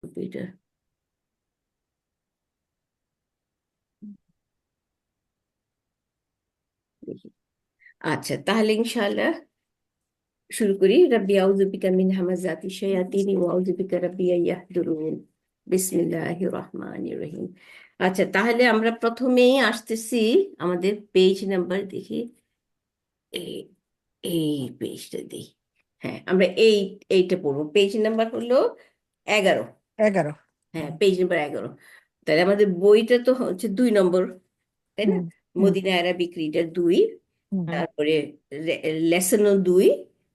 Computer. দেখি। আচ্ছা, তাহলে ইনশাআল্লাহ শুরু করি। রাব্বি আউযু বিকা মিন হামাযাতি শায়াতিন ওয়া আউযু বিকা রাব্বি ইয়াহদুরুন। বিসমিল্লাহির রহমানির রহিম। আচ্ছা, তাহলে আমরা প্রথমেই আসতেছি আমাদের পেজ নাম্বার। দেখি এই এই পেজটা দিই। হ্যাঁ, আমরা এইটা পড়বো। পেজ নাম্বার হলো 11। 11। হ্যাঁ, পেজ নাম্বার 11। তাহলে আমাদের বইটা তো হচ্ছে 2 নম্বর, তাই না? হুম হুম মদিনা অ্যারাবিক রিডার 2। হুম তারপরে লেসনও 2।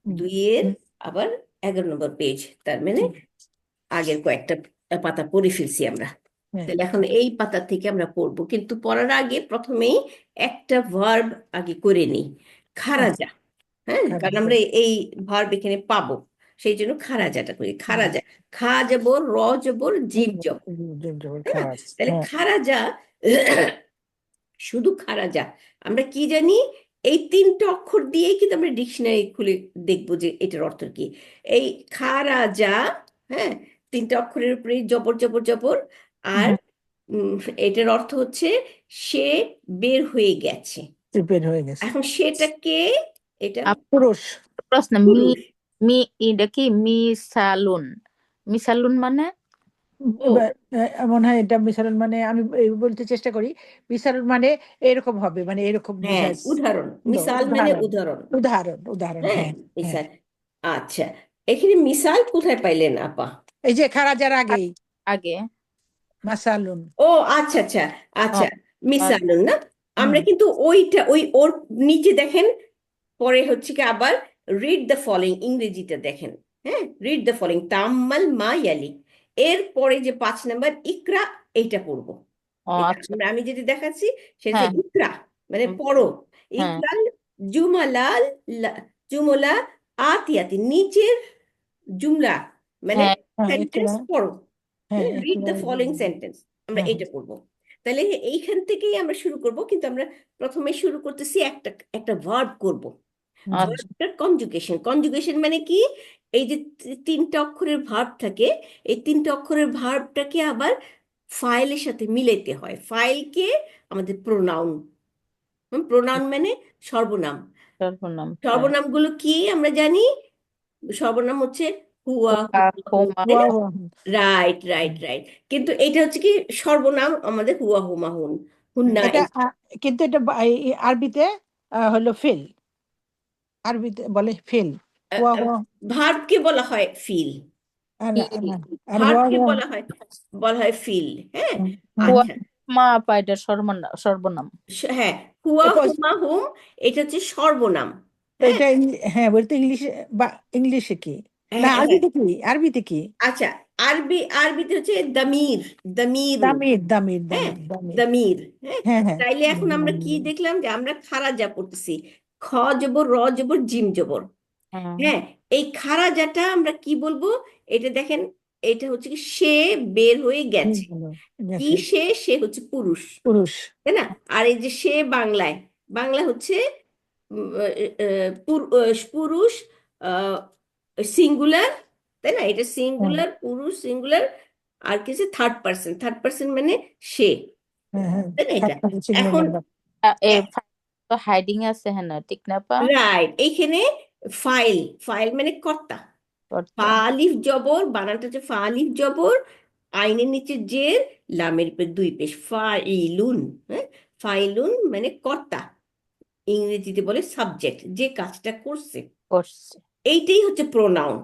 হুম 2-এর হুম আবার 11 নম্বর পেজ। তার মানে হুম, আগের কয়েকটা পাতা পড়ে ফেলছি আমরা। হ্যাঁ, তাহলে এখন এই পাতা থেকে আমরা পড়বো, কিন্তু পড়ার আগে প্রথমেই একটা ভার্ব আগে করে নিই। আচ্ছা, খারাজা। হ্যাঁ, কারণ খারাপ। আমরা এই ভার্ব এখানে পাবো, সেই জন্য খারাজাটা করি। হুম, খারাজা, খা জবর, র জবর, জিম জবর। তাই না? খারাপ। তাহলে হ্যাঁ, খারাজা, শুধু খারাজা। আমরা কি জানি? এই 3টে অক্ষর দিয়েই কিন্তু আমরা ডিকশনারি খুলে দেখবো যে এটার অর্থ কি। এই খারাজা, হ্যাঁ, 3টে অক্ষরের উপরে জবর জবর জবর। আর হুম, উম, এটার অর্থ হচ্ছে সে বের হয়ে গেছে। প্রিপেয়ার হয়ে গেছে। এখন সেটাকে, এটা পুরুষ। প্রশ্ন মি পুরুষ। মি এটা কি মিসালুন? মিসালুন মানে ও এবার, মনে হয় এটা বিশারণ মানে আমি বলতে চেষ্টা করি। বিশারণ মানে এরকম হবে, মানে এরকম হ্যাঁ, বোঝায়। উদাহরণ। মিসাল মানে উদাহরণ, উদাহরণ। উদাহরণ, উদাহরণ, হ্যাঁ, হ্যাঁ। হ্যাঁ, মিসাল। আচ্ছা, এখানে মিসাল কোথায় পাইলেন আপা? এই যে খারাজার আগেই আগে? মাসালুন। ও আচ্ছা আচ্ছা। ও, আচ্ছা, মিসালুন না? হুম, আমরা কিন্তু ওইটা ওর নিচে দেখেন, পরে হচ্ছে কি আবার রিড দ্য ফলোইং, ইংরেজিটা দেখেন। হ্যাঁ, রিড দ্য ফলোইং তাম্মাল মা ইয়ালি। এর পরে যে 5 নম্বর ইকরা, এইটা পড়বো। ও আচ্ছা। আমি যেটা দেখাচ্ছি সেটা হচ্ছে হ্যাঁ ইকরা, মানে উম, পড়ো। হ্যাঁ ইকরাল জুমালাল, জুমলা আতিয়াতি, নিচের জুমলা মানে হ্যাঁ, হ্যাঁ, সেন্টেন্স একরা, পড়ো। হ্যাঁ, রিড একরা, দ্য ফলোইং সেন্টেন্স, আমরা হ্যাঁ, এটা পড়বো। তাহলে এইখান থেকেই আমরা শুরু করব, কিন্তু আমরা প্রথমে শুরু করতেছি একটা একটা ভার্ব করব। আচ্ছা। ভার্বটার কনজুগেশন। কনজুগেশন মানে কি? এই যে 3টে অক্ষরের ভার্ব থাকে, এই 3টে অক্ষরের ভার্বটাকে আবার ফাইলের সাথে মিলাইতে হয়। ফাইলকে আমাদের প্রোনাউন। প্রোনাউন মানে সর্বনাম। সর্বনাম, হ্যাঁ। সর্বনামগুলো কি আমরা জানি? সর্বনাম হচ্ছে হুয়া, হুয়া, হুয়া, হুম, হুমা। তাই ওয়া না? ওয়া। Right right right. কিন্তু এটা হচ্ছে কি সর্বনাম আমাদের হুয়া, হুমা, হুন, হুন্না। এটা কিন্তু এটা আরবিতে হলো ফেল। আরবিতে বলে ফেল। ওয়া ওয়া। ভার্বকে বলা হয় ফিল। আর ফিল। আর ওয়া ভার্বকে ওয়া। বলা হয় ফিল। হ্যাঁ। হুয়া, আচ্ছা। মা আপা এটা সর্বনাম, সর্বনাম। হ্যাঁ, হুয়া, এরপর হুমা, হুম, এটা হচ্ছে সর্বনাম। তো হ্যাঁ এটা হ্যাঁ, বলতে ইংলিশে বা ইংলিশে কি, না হ্যাঁ হ্যাঁ। আরবিতে কি, আরবিতে কি? আচ্ছা, আরবিতে হচ্ছে দামির, দামিরু। দামির, দামির, হ্যাঁ, দামির, দামির। দামির। হ্যাঁ। হ্যাঁ, হ্যাঁ। তাইলে এখন আমরা কি দেখলাম? যে আমরা খারাজা পড়তেছি। খ জবর, র জবর, জিম জবর। হ্যাঁ হ্যাঁ, এই খারাজাটা আমরা কি বলবো? এটা দেখেন, এটা হচ্ছে কি সে বের হয়ে গেছে। ভালো কি গেছে। সে? সে হচ্ছে পুরুষ, পুরুষ। তাই না? আর এই যে সে বাংলায়, বাংলা হচ্ছে পুরুষ, সিঙ্গুলার, তাই না? এটা হ্যাঁ, সিঙ্গুলার, পুরুষ সিঙ্গুলার। আর কিছু থার্ড পার্সন, থার্ড পার্সন মানে সে, হ্যাঁ, হ্যাঁ। তাই না? এটা সিঙ্গুলার এখন নাম্বার। এই তো হাইডিং আছে, হ্যাঁ না, ঠিক না আপা? রাইট, এইখানে ফাইল, ফাইল মানে কর্তা। কর্তা। ফা আলিফ জবর, বানানটা হচ্ছে ফা আলিফ জবর, আইনের নিচে জের, লামের উপর 2 পেশ, ফাইলুন। হ্যাঁ, ফাইলুন মানে কর্তা। ইংরেজিতে বলে সাবজেক্ট, যে কাজটা করছে। করছে। এইটাই হচ্ছে প্রোনাউন।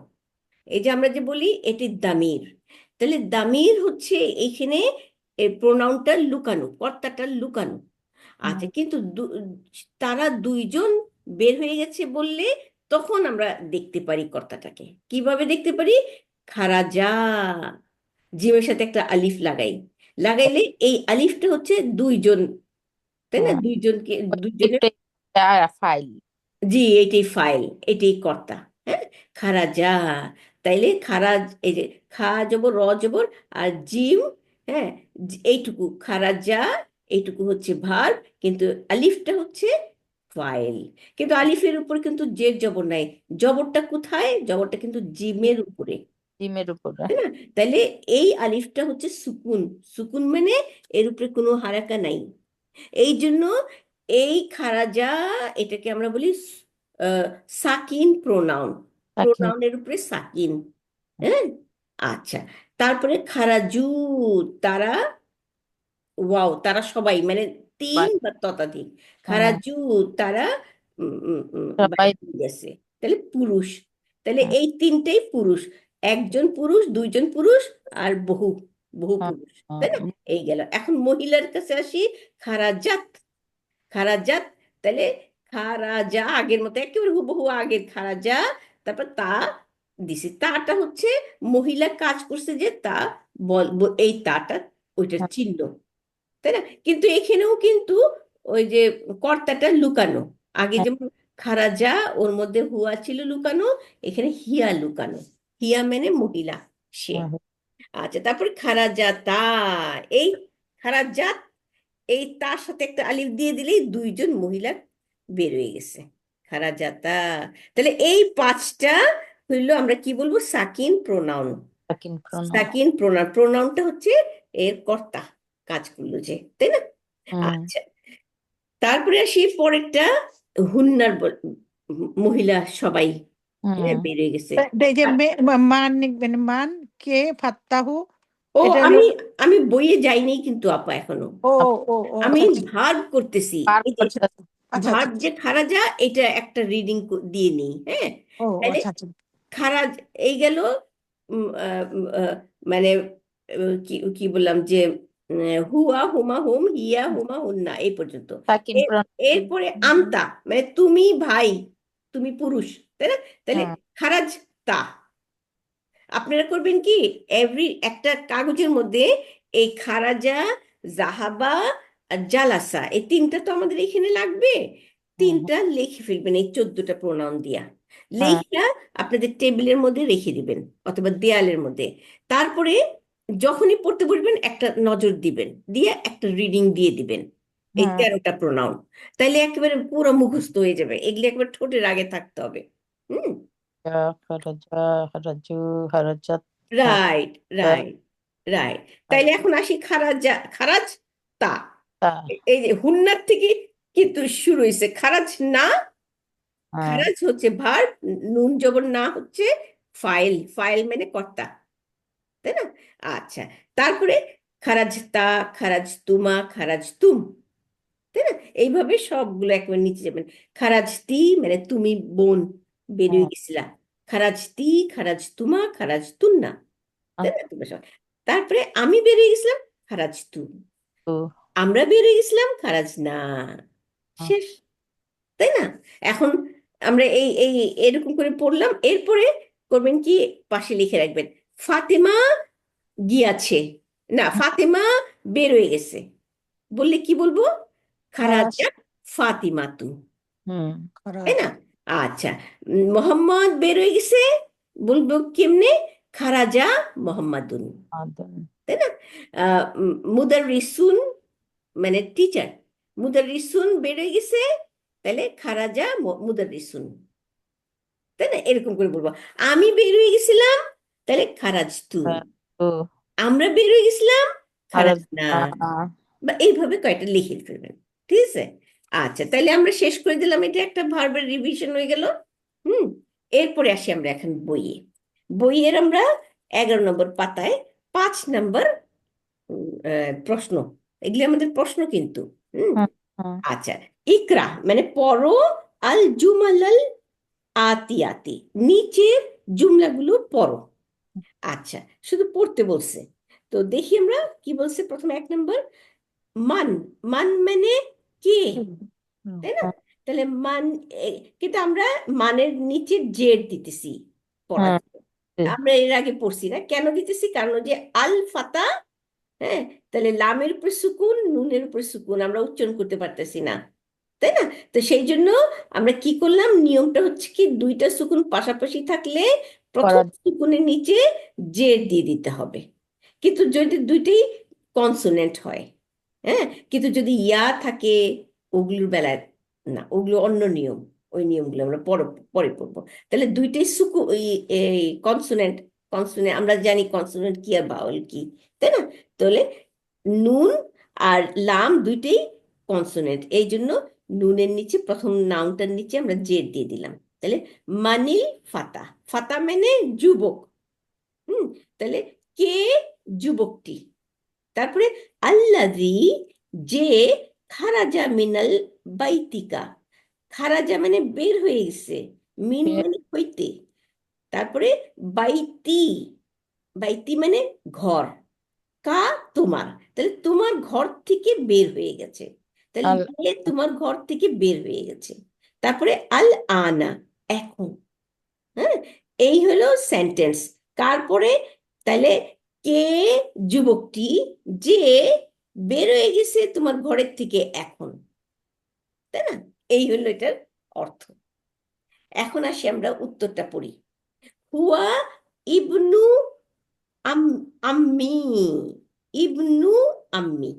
এই যে আমরা যে বলি এটি দামির, তাহলে দামির হচ্ছে এইখানে প্রোনাউনটা লুকানো, কর্তাটা লুকানো। হুম, আচ্ছা, কিন্তু তারা 2জন বের হয়ে গেছে বললে তখন আমরা দেখতে পারি কর্তাটাকে। কিভাবে দেখতে পারি? খারাজা, জিমের সাথে একটা আলিফ লাগাইলে এই আলিফটা হচ্ছে 2জন, তাই না? হ্যাঁ, দুইজনকে, দুইজনের। একটা ফাইল। জি, এটাই ফাইল, এটাই কর্তা। হ্যাঁ, খারাজা। তাইলে খারাজ, এই যে খা জবর, র জবর, আর জিম। হ্যাঁ, এইটুকু খারাজা, এইটুকু হচ্ছে ভার্ব, কিন্তু আলিফটা হচ্ছে ফাইল। কিন্তু আলিফের উপর কিন্তু জের জবর নাই। জবরটা কোথায়? জবরটা কিন্তু জিমের উপরে। জিমের উপরে। তাই না? তাহলে এই আলিফটা হচ্ছে সুকুন। সুকুন মানে এর উপরে কোনো হারাকা নাই। এই জন্য এই খারাজা এটাকে আমরা বলি আহ, সাকিন প্রোনাউন। সাকিন। প্রোনাউনের উপরে সাকিন। হ্যাঁ, আচ্ছা। তারপরে খারাজু, তারা, ওয়াও, তারা সবাই মানে তিন সবাই। বা ততোধিক। হুম, খারাজু, তারা সবাই। বাইরে হয়ে গেছে, তাহলে পুরুষ। তাহলে হুম, এই তিনটেই পুরুষ, একজন পুরুষ, দুইজন পুরুষ, আর বহু বহু হুম, পুরুষ। তাই না? হুম, এই গেল। এখন মহিলার কাছে আসি। খারাজাত। খারাজাত, তাহলে খারাজা আগের মতো একেবারে হুবহু আগের খারাজা। তারপর তা দিছি, তাটা হচ্ছে মহিলা কাজ করছে যে তা, এই তাটা ওইটার হুম, চিহ্ন। তাই না? কিন্তু এখানেও কিন্তু ওই যে কর্তাটা লুকানো। আগে হ্যাঁ, যেমন খারাজা, ওর মধ্যে হুয়া ছিল লুকানো, এখানে হিয়া লুকানো। হিয়া মানে মহিলা, সে। হুম, আচ্ছা, তারপরে খারাজাতা। এই খারাজাত, এই তার সাথে একটা আলিফ দিয়ে দিলেই দুইজন মহিলা বের হয়ে গেছে। খারাজাতা। তাহলে এই পাঁচটা হইলো, আমরা কি বলবো, সাকিন প্রোনাউন। সাকিন প্রণাম। সাকিন প্রোনাউন, প্রোনাউনটা হচ্ছে এর কর্তা, কাজ করলো যে, তাই না? হুম, আচ্ছা, তারপরে আসি পরেরটা, হুন্নার মহিলা সবাই, হ্যাঁ, হুম। বের হয়ে গেছে। এই যে মান লিখবেন, মান কে ফাত্তাহু, ও, এটা হলো। আমি আমি বইয়ে যাইনি কিন্তু আপা এখনো। ও আপ- ও ও আমি আচ্ছা আচ্ছা ভার্ব করতেছি। পার এই যে আচ্ছা করতে। আচ্ছা আচ্ছা ভার্ব আচ্ছা। যে খারাজা, এটা একটা রিডিং দিয়ে নিই, হ্যাঁ। ও ও, তাহলে আচ্ছা আচ্ছা। খারাজ এই গেল। উম, আহ, উম, আহ, মানে কি কি বললাম যে হুয়া, হুমা, হুম, হিয়া, হুমা, হুন্না, এই পর্যন্ত। সাকিন এর- প্রণাম। এরপরে আমতা, মানে তুমি ভাই, তুমি পুরুষ, তাই না? তাহলে হুম, খারাজ তা। আপনারা করবেন কি, এভরি একটা কাগজের মধ্যে এই খারাজা, জাহাবা আর জালাসা, এই তিনটা তো আমাদের এখানে লাগবে। হুম, হুম, তিনটা লিখে ফেলবেন এই 14টা প্রোনাউন দিয়া। হ্যাঁ, লেখা আপনাদের টেবিলের মধ্যে রেখে দিবেন অথবা দেয়ালের মধ্যে। তারপরে যখনই পড়তে বসবেন একটা নজর দিবেন, দিয়ে একটা রিডিং দিয়ে দিবেন এই হ্যাঁ। 13টা প্রোনাউন। তাইলে একেবারে পুরো মুখস্থ হয়ে যাবে, এগুলি একবার ঠোঁটের আগে থাকতে হবে। হুম। যা, খারাজা, খারাজু, খারাজাত, রাইট, রাইট, রাইট। তাইলে এখন আসি খারাজা, খারাজ তা। তা। এই যে হুন্নার থেকে কিন্তু শুরু হয়েছে খারাজ না। হ্যাঁ, খারাজ হচ্ছে ভার্ব, নুন জবর না হচ্ছে ফাইল। ফাইল মানে কর্তা, তাই না? আচ্ছা, তারপরে খারাজ তা, খারাজ তুমা, খারাজ তুম, তাই না? এইভাবে সবগুলো একেবারে নিচে যাবেন। খারাজতি মানে তুমি বোন বেরিয়ে হ্যাঁ, গেছিলা। খারাজতি, খারাজ তুমা, খারাজ তুন্না, তাই আহ, না? তোমরা সবাই। তারপরে আমি বেরিয়ে গেছিলাম, খারাজ তু। তু, আমরা বেরিয়ে গেছিলাম, খারাজ না। আহ, শেষ, তাই না? এখন আমরা এই এই এরকম করে পড়লাম। এরপরে করবেন কি, পাশে লিখে রাখবেন ফাতেমা গিয়াছে, না, ফাতেমা বের হয়ে গেছে। বললে কি বলবো? খারাজ। খারাজা ফাতিমা তু, হুম, তাই খারাজ। না? আচ্ছা, মোহাম্মদ বের হয়ে গেছে, বলবো কেমনে? খারাজা মোহাম্মদুন, আদম। তাই না? মুদাররিসুন মানে টিচার, মুদাররিসুন বের হয়ে গেছে, তাহলে খারাজা মুদাররিসুন, তাই না? এরকম করে বলবো। আমি বের হয়ে গেছিলাম, তাহলে খারাজ তু। হ্যাঁ, তু, আমরা বের হয়ে গেছিলাম, খারাজ খারাজ না। না। বা এইভাবে কয়টা লিখে ফেলবেন, ঠিক আছে? আচ্ছা, তাহলে আমরা শেষ করে দিলাম, এটা একটা ভার্বের রিভিশন হয়ে গেল। হুম। এরপরে আসি আমরা এখন বইয়ে। বইয়ের আমরা 11 নম্বর পাতায় 5 নম্বর প্রশ্ন, এগুলি আমাদের প্রশ্ন কিন্তু। হুম। হুম, হুম, আচ্ছা, ইকরা মানে পড়ো, আল জুমালাল আতিয়াতি, নিচের জুমলাগুলো পড়ো। আচ্ছা, শুধু পড়তে বলছে। তো দেখি আমরা কি বলছে। প্রথমে 1 নম্বর, মান। মান মানে কে, হুম, হুম, তাই না? হুম, তাহলে মান, কিন্তু আমরা মানের নিচে জেড দিতেছি পড়ার হুম, জন্য। আমরা এর আগে পড়ছি না, কেন দিতেছি? কারণ ওই যে আল ফাতা, হ্যাঁ, তাহলে লামের উপর সুকুন, নুনের উপর সুকুন, আমরা উচ্চারণ করতে পারতেছি না, তাই না? তো সেই জন্য আমরা কি করলাম, নিয়মটা হচ্ছে কি, দুইটা সুকুন পাশাপাশি থাকলে প্রথম করা। সুকুনের নিচে জেড দিয়ে দিতে হবে। কিন্তু যদি দুইটাই কনসোনেন্ট হয়, হ্যাঁ, কিন্তু যদি ইয়া থাকে, ওগুলোর বেলায় না, ওগুলো অন্য নিয়ম। ওই নিয়মগুলো আমরা পরে পরে পড়বো। তাহলে দুইটাই সুকু এই কনসোনেন্ট, কনসোনেন্ট আমরা জানি কনসোনেন্ট কি আর বাউল কি, তাই না? তাহলে নুন আর লাম দুইটাই কনসোনেন্ট, এই জন্য নুনের নিচে প্রথম নাউনটার নিচে আমরা জেড দিয়ে দিলাম। তাহলে মানিল ফাতা, ফাতা মানে যুবক। হুম, তাহলে কে যুবকটি। তারপরে আল্লাযী যে খারাজা মিনাল বাইতিকা, খারাজা মানে বের হয়ে গেছে, মিন বের মানে হইতে। তারপরে বাইতি, বাইতি মানে ঘর, কা তোমার, তাহলে তোমার ঘর থেকে বের হয়ে গেছে, তাহলে আল যে তোমার ঘর থেকে বের হয়ে গেছে। তারপরে আল আনা, এখন। হ্যাঁ, এই হলো সেন্টেন্স। তারপরে তাহলে কে যুবকটি যে বের হয়ে গেছে তোমার ঘরের থেকে এখন, তাই না? এই হলো এটার অর্থ। এখন আসি আমরা উত্তরটা পড়ি। হুয়া ইবনু আম্মি, ইবনু আম্মি,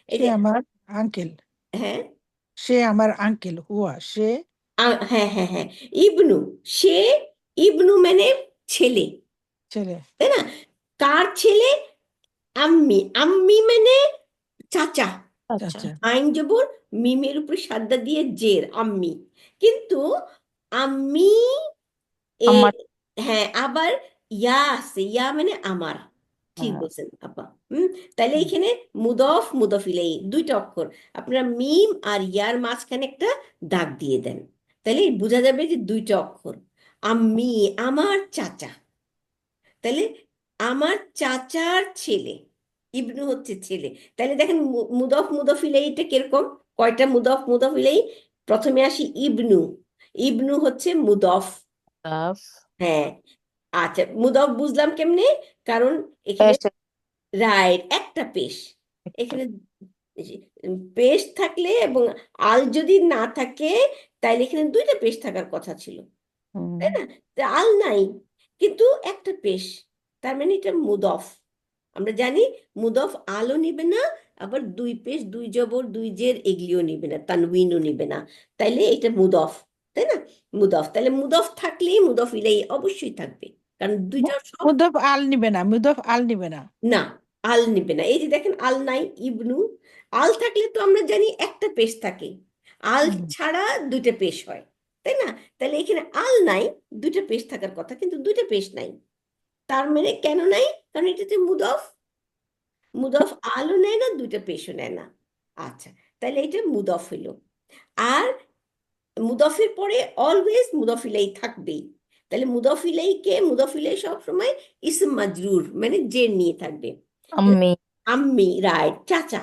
এই সে যে, আমার আঙ্কেল। হ্যাঁ, সে আমার আঙ্কেল, হুয়া সে। হ্যাঁ হ্যাঁ হ্যাঁ, ইবনু, সে, ইবনু মানে ছেলে, ছেলে। তাই না? কার ছেলে? আম্মি, আম্মি মানে চাচা। আচ্ছা আচ্ছা। আইন জবর মিমের উপরে সাদ্দা দিয়ে জের, আম্মি। কিন্তু আম্মি এ, আমার হ্যাঁ, আবার ইয়া আছে, ইয়া মানে আমার। ঠিক আহ, বলছেন আপা। তাহলে হুম। এখানে মুদফ মুদফ ইলাই দুইটা অক্ষর, আপনারা মিম আর ইয়ার মাঝখানে একটা দাগ দিয়ে দেন, তাহলে বোঝা যাবে যে দুইটা অক্ষর। আম্মি আমার চাচা, তাহলে আমার চাচার ছেলে, ইবনু হচ্ছে ছেলে। তাহলে দেখেন মুদফ মুদফ ইলাইটা কিরকম, কয়টা মুদফ মুদফ ইলাই। প্রথমে আসি ইবনু, ইবনু হচ্ছে মুদফ। দাফ হ্যাঁ, আচ্ছা, মুদফ বুঝলাম কেমনে, কারণ এখানে পেশ রাইট একটা পেশ, একটা এখানে পেশ থাকলে এবং আল যদি না থাকে, তাইলে এখানে দুইটা পেশ থাকার কথা ছিল, তাই না? তা আল নাই, কিন্তু একটা পেশ, তার মানে এটা মুদফ। আমরা জানি মুদফ আলও নিবে না, আবার দুই পেশ দুই জবর দুই জের এগুলিও নিবে না, তানউইনও নিবে না, তাইলে এটা মুদফ, তাই না? মুদফ, তাহলে মুদফ থাকলেই মুদফ ইলাই অবশ্যই থাকবে, কারণ দুইটা সব। মুদফ আল নিবে না, মুদফ আল নিবে না। না, আল নিবে না, এই যে দেখেন আল নাই, ইবনু। আল থাকলে তো আমরা জানি একটা পেশ থাকে, আল হুম। ছাড়া দুইটা পেশ হয়, তাই না? তাহলে এখানে আল নাই, দুইটা পেশ থাকার কথা, কিন্তু দুইটা পেশ নাই। তার মানে কেন নাই? কারণ এটাতে মুদফ, মুদফ আলও নেয় না, দুইটা পেশও নেয় না। আচ্ছা, তাহলে এটা মুদফ হইল। আর মুদফের পরে অলওয়েজ মুদফ ইলাই থাকবেই, তাহলে মুদফ ইলাইকে, মুদফ ইলাই সবসময় ইসম মাজরুর মানে যে নিয়ে থাকবে। আম্মি আম্মি, রাইট, চাচা।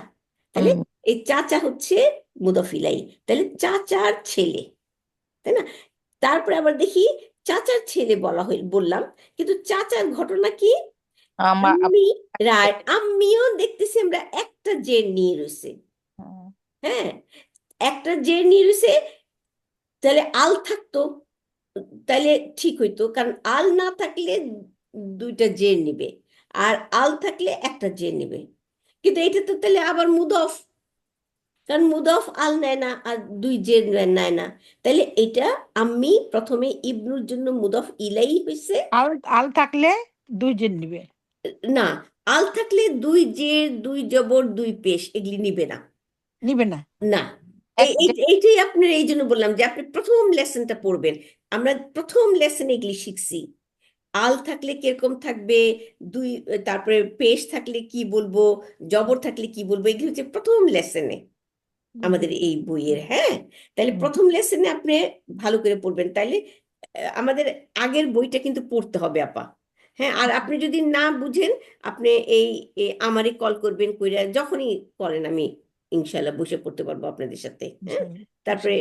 তাহলে আম্মি এই চাচা হচ্ছে মুদফ ইলাই, তাহলে চাচার ছেলে, তাই না? তারপরে আবার দেখি চাচার ছেলে বলা হইল বললাম, কিন্তু চাচার ঘটনা কি? আমার আম্মি, রাইট, আম্মিও দেখতেছি আমরা একটা জে নিয়ে রয়েছে। হ্যাঁ, একটা জে নিয়ে রয়েছে, তাহলে আল থাকতো, তাহলে ঠিক হইতো, কারণ আল না থাকলে দুইটা জে নিবে, আর আল থাকলে একটা জে নিবে। কিন্তু এটা তো তাহলে আবার মুদফ, কারণ মুদফ আল নেয় না আর দুই জে নেয় না, তাহলে এটা আমি প্রথমে ইবনুর জন্য মুদফ ইলাই হয়েছে। আল আল থাকলে দুই জন নিবে। না, আল থাকলে দুই জে দুই জবর দুই পেশ এগুলি নিবে না। নিবে না। না, এক যে এইটাই আপনার, এই জন্য বললাম যে আপনি প্রথম লেসনটা পড়বেন। আমরা প্রথম লেসনে এগুলি শিখছি, আল থাকলে কিরকম থাকবে, দুই, তারপরে পেশ থাকলে কি বলবো, জবর থাকলে কি বলবো, এগুলি হচ্ছে প্রথম লেসনে আমাদের এই বইয়ের। হ্যাঁ, তাহলে হুম। প্রথম লেসনে আপনি ভালো করে পড়বেন, তাইলে আমাদের আগের বইটা কিন্তু পড়তে হবে আপা। হ্যাঁ, আর আপনি যদি না বুঝেন, আপনি এই আমারই কল করবেন, কইরা যখনই করেন আমি ইনশাল্লাহ বসে পড়তে পারবো আপনাদের সাথে। হ্যাঁ, ইনশাআল্লাহ। তারপরে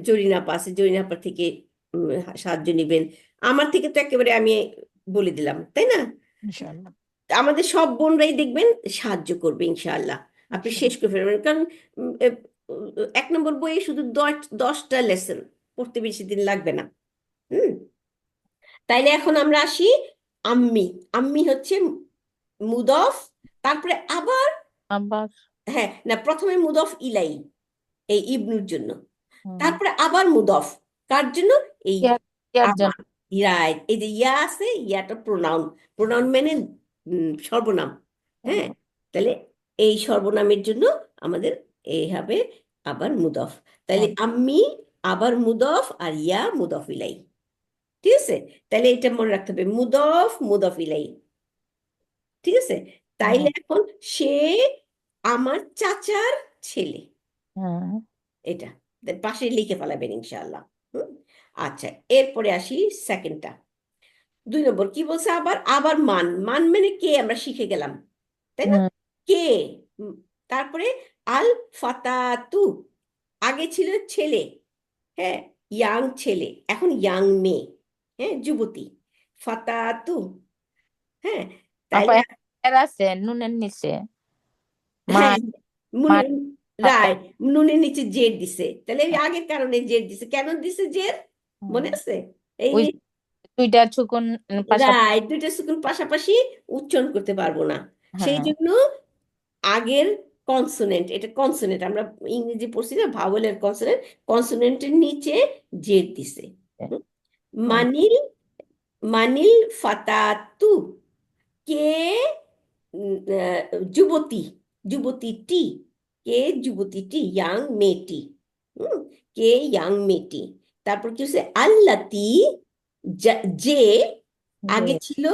জরিনা আপা আছে, জরিনা আপার থেকে উম, সাহায্য নিবেন। আমার থেকে তো একেবারে আমি বলে দিলাম, তাই না? ইনশাআল্লাহ। আমাদের সব বোনরাই দেখবেন সাহায্য করবে ইনশাআল্লাহ, আপনি শেষ ইনশাআল্লাহ। করে ফেলবেন, কারণ এক নম্বর বইয়ে শুধু 10টা লেসন, পড়তে বেশি দিন লাগবে না। হুম, তাইলে এখন আমরা আসি আম্মি, আম্মি হচ্ছে মুদফ, তারপরে আবার, আবার হ্যাঁ না, প্রথমে মুদফ ইলাই এই ইবনুর জন্য, হুম, তারপরে আবার মুদফ কার জন্য? এই ইয়ার ইয়ার জন্য আমার, রাইট, এই যে ইয়া আছে, ইয়াটা প্রোনাউন। প্রোনাউন মানে সর্বনাম। হ্যাঁ, তাহলে এই সর্বনামের জন্য আমাদের এই হবে আবার মুদফ। তাহলে আম্মি আবার মুদফ আর ইয়া মুদফ ইলাই। ঠিক আছে, তাহলে এটা মনে রাখতে হবে, মুদফ মুদফ ইলাই। ঠিক আছে, তাইলে এখন সে আমার চাচার ছেলে, এটা পাশে লিখে ফেলাবেন ইনশাআল্লাহ। হুম, আচ্ছা, এরপরে আসি সেকেন্ডটা। 2 নম্বর কি বলছে, আবার আবার মান। মান মানে কে, আমরা শিখে গেলাম, তাই না? কে। উম, তারপরে আল ফাতাতু, আগে ছিল ছেলে, হ্যাঁ, ইয়াং ছেলে, এখন ইয়াং মেয়ে, হ্যাঁ, যুবতী, ফাতাতু। হ্যাঁ, আপা তাইলে এর আছে নুনের নিচে মা হ্যাঁ, মা ফাতা রাইট, নুনের নিচে জেড দিছে, তাহলে এই আগের কারণে জেড দিছে। কেন দিছে জেড, মনে আছে? এই ওই দুইটা চুকুন পাশাপাশি। রাইট, দুইটা সুকুন পাশাপাশি উচ্চারণ করতে পারবো না, সেই হ্যাঁ জন্য আগের কনসোনেন্ট, এটা কনসোনেন্ট, আমরা ইংরেজি পড়ছি না, ভাওয়েলের কনসোনেন্ট, কনসোনেন্টের নিচে জেড দিছে। হুম? মানিল, মানিল ফাতাতু, কে যুবতী, যুবতীটি, কে যুবতীটি, ইয়াং মেয়েটি। হুম, কে ইয়াং মেয়েটি। তারপর কি হচ্ছে, আল্লাতি, যে আগে ছিল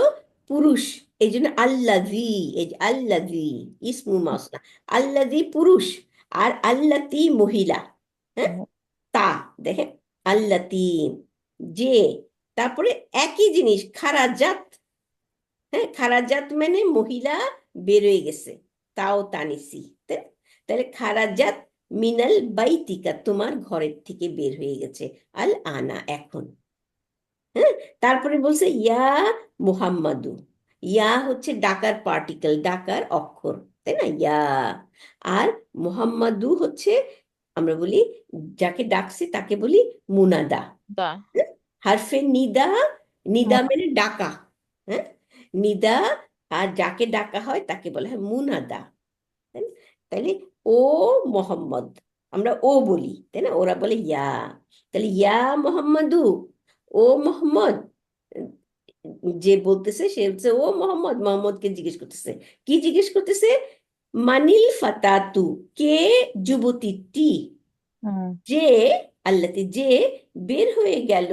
পুরুষ, এই জন্য আল্লাজি, এই যে আল্লাজি ইসমু মাসনা, আল্লাজি পুরুষ, আর আল্লাতি মহিলা। হ্যাঁ, তা দেখেন, আল্লাতি, যে, তারপরে একই জিনিস খারাজাত। হ্যাঁ, খারাজাত মানে মহিলা বেরোয় গেছে, তাও তানিসি। তাহলে খারাজাত মিনাল বাইতিকা, তোমার ঘরের থেকে বের হয়ে গেছে, আল আনা, এখন। হ্যাঁ, তারপরে বলছে ইয়া মুহাম্মাদু, ইয়া হচ্ছে ডাকার পার্টিকেল, ডাকার অক্ষর, তাই না, ইয়া। আর মুহাম্মাদু হচ্ছে, আমরা বলি যাকে ডাকছে তাকে বলি মুনাদা। হ্যাঁ, হারফে নিদা, নিদা মানে ডাকা। হ্যাঁ, নিদা, আর যাকে ডাকা হয় তাকে বলা হয় মুনাদা। তাই না? তাইলে ও মোহাম্মদ, আমরা ও বলি, তাই না, ওরা বলে ইয়া। তাহলে ইয়া মোহাম্মদু, ও মোহাম্মদ। যে বলতেছে সে হচ্ছে ও মোহাম্মদ, মোহাম্মদকে জিজ্ঞেস করতেছে। কি জিজ্ঞেস করতেছে, মানিল ফাতাতু, কে যুবতীটি, যে আল্লাতি, যে বের হয়ে গেল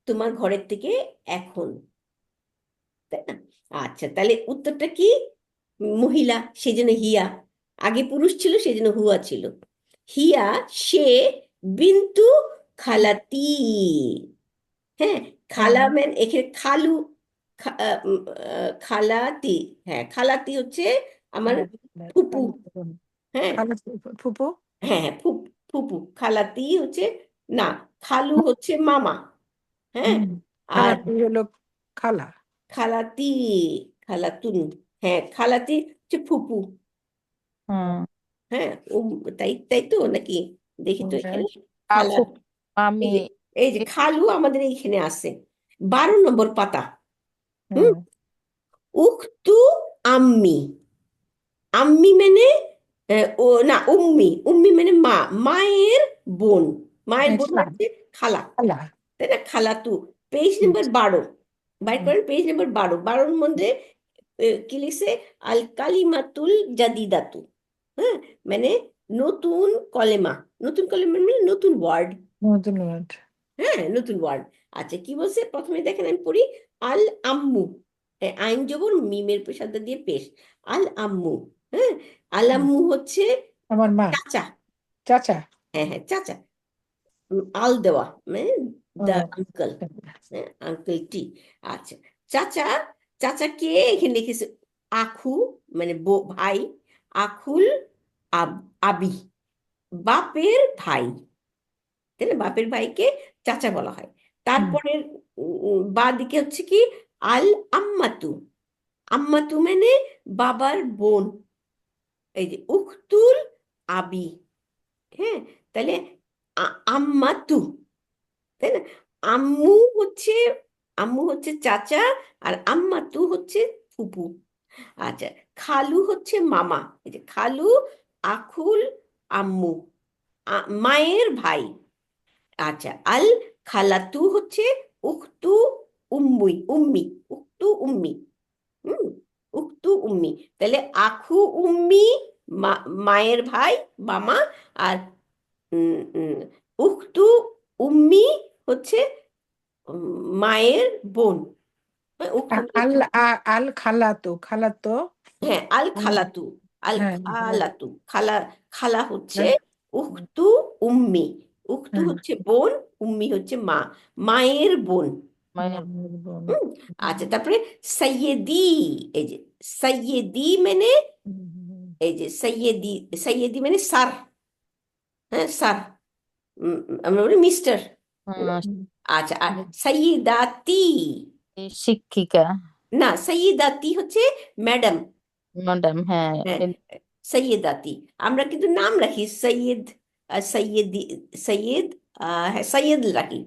তোমার ঘরের থেকে এখন, তাই না? আচ্ছা, তাহলে উত্তরটা কি, মহিলা, সেজন্য হিয়া। আগে পুরুষ ছিল সেজন্য হুয়া ছিল। হিয়া, সে, বিন্তু খালাতি। হ্যাঁ, খালা মেন এখানে খালু, খালাতি। হ্যাঁ, খালাতি হচ্ছে আমার ফুপু। হ্যাঁ, ফুপু। হ্যাঁ, হ্যাঁ, ফুপু। খালাতি হচ্ছে, না, খালু হচ্ছে মামা। হ্যাঁ, আর খালাটি হলো খালা। খালাতি, খালাতুন, হ্যাঁ, খালাতি হচ্ছে ফুপু। হ্যাঁ, তাই তাই তো নাকি, দেখি তো এখানে খালা, আমি এই যে, এই যে খালু আমাদের এইখানে আছে। 12 নম্বর পাতা। হুম, উখতু আম্মি, আম্মি মানে ও না, উম্মি, উম্মি মানে মা, মায়ের বোন, মায়ের বোন হচ্ছে খালা, খালা। তাই না, খালাতু। পেজ নম্বর 12, বাইর করেন পেজ নম্বর 12। 12-র মধ্যে কি লিখছে, আল কালিমাতুল জাদিদাতু। হ্যাঁ, মানে নতুন কলেমা, নতুন কলেমা মানে নতুন ওয়ার্ড। ধন্যবাদ। হ্যাঁ, নতুন ওয়ার্ড। আচ্ছা, কি বলছে প্রথমে দেখেন, আমি পড়ি, আল আম্মু, আইন জবর মিমের সাথে দিয়ে পেশ, আল আম্মু। হ্যাঁ, আল আম্মু হচ্ছে আমার মা, চাচা। চাচা। হ্যাঁ, হ্যাঁ, চাচা। আল দেওয়া মানে ও, দা আঙ্কেল, হ্যাঁ, আঙ্কেল টি। আচ্ছা, চাচা, চাচাকে এখানে লিখেছে আখু, মানে ভাই, আখুল আবি, বাপের ভাই, তাই না, বাপের ভাইকে চাচা বলা হয়। তারপরে বা দিকে হচ্ছে কি, আল আম্মাতু, আম্মাতু মানে বাবার বোন, এই যে উখতুল আবি। হ্যাঁ, তাহলে আম্মাতু, তাই না, আম্মু হচ্ছে, আম্মু হচ্ছে চাচা, আর আম্মাতু হচ্ছে ফুপু। আচ্ছা, খালু হচ্ছে মামা, এই যে খালু, আখুল আম্মু, মায়ের ভাই। আচ্ছা, আল খালাতু হচ্ছে উখতু উম্মি, উখতু উম্মি। হুম, উখতু উম্মি। তাহলে আখু উম্মি, মায়ের ভাই, মামা। আর উম, উম, উখতু উম্মি হচ্ছে মায়ের বোন। উখতু মানে আল আল খালাতো খালাতো। হ্যাঁ, আল হ্যাঁ খালাতু। আল হ্যাঁ হ্যাঁ খালাতু, খালা। খালা হচ্ছে হ্যাঁ উখতু উম্মি। উখতু হ্যাঁ, হচ্ছে বোন, উম্মি হচ্ছে মা, মায়ের বোন। মায়ের মায়ের বোন। হুম। আচ্ছা, তারপরে সৈয়দি। এই যে সৈয়দি মানে, এই যে সৈয়দি, সৈয়দি মানে স্যার। হ্যাঁ, স্যার। আমরা বলি মিস্টার। আহ, আচ্ছা, আর সৈয়দাতি। শিক্ষিকা, না, সৈয়দাতি হচ্ছে ম্যাডাম। ম্যাডাম, হ্যাঁ। হ্যাঁ, সৈয়দাতি। আমরা কিন্তু নাম রাখি সৈয়দ, সৈয়দি, সৈয়দ, হ্যাঁ সৈয়দ রাখি।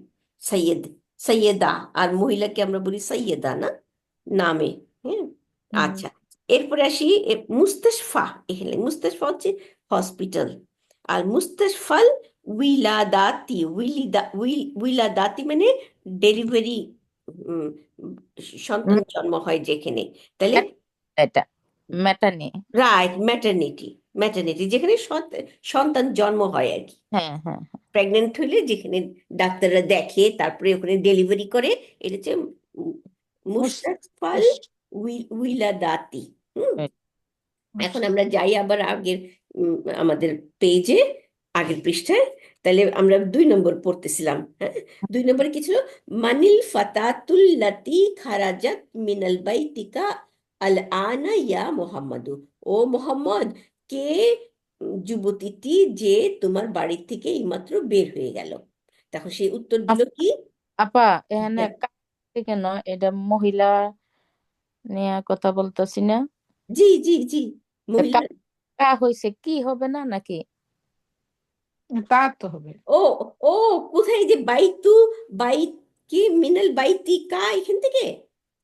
সৈয়দ, সৈয়দা। আর মহিলাকে আমরা বলি সৈয়দা, না নামে। হ্যাঁ। আচ্ছা, এরপরে আসি মুস্তাশফা। এখানে মুস্তাশফা হচ্ছে হসপিটাল। আর মুস্তাশফাল উইলাদাতি, উইলাদাতি মানে ডেলিভারি, সন্তান জন্ম হয় যেখানে। তাহলে এটা ম্যাটানি। Right, maternity. ম্যাটারনিটি যেখানে সন্তান জন্ম হয় আর কি। হ্যাঁ হ্যাঁ প্রেগনেন্ট হলে যেখানে ডাক্তাররা দেখে, তারপরে ওখানে ডেলিভারি করে, এটা হচ্ছে মুস্তাকফাল উইলাদাতি। হুম। হ্যাঁ। এখন আমরা যাই আবার আগের, আমাদের পেজে, আগের পৃষ্ঠায়। তাহলে আমরা 2 নম্বর পড়তেছিলাম। হ্যাঁ, 2 নম্বরে কি ছিল? মানিল ফাতাতুল্লাতি খারাজাত মিনাল বাইতিকা আল আনা ইয়া মোহাম্মদু। ও মোহাম্মদ, কে যুবতীটি যে তোমার বাড়ির থেকে এইমাত্র বের হয়ে গেল? তখন সেই উত্তর দিল কি? আপা, এখানে কেন এটা মহিলা নিয়ে কথা বলতেছি না? জি জি জি, মহিলা। কা হয়েছে কি হবে না নাকি? তা তো হবে। ও, ও, কোথায় যে বাইতু, বাইত কি মিনাল বাইতি কা, এখান থেকে।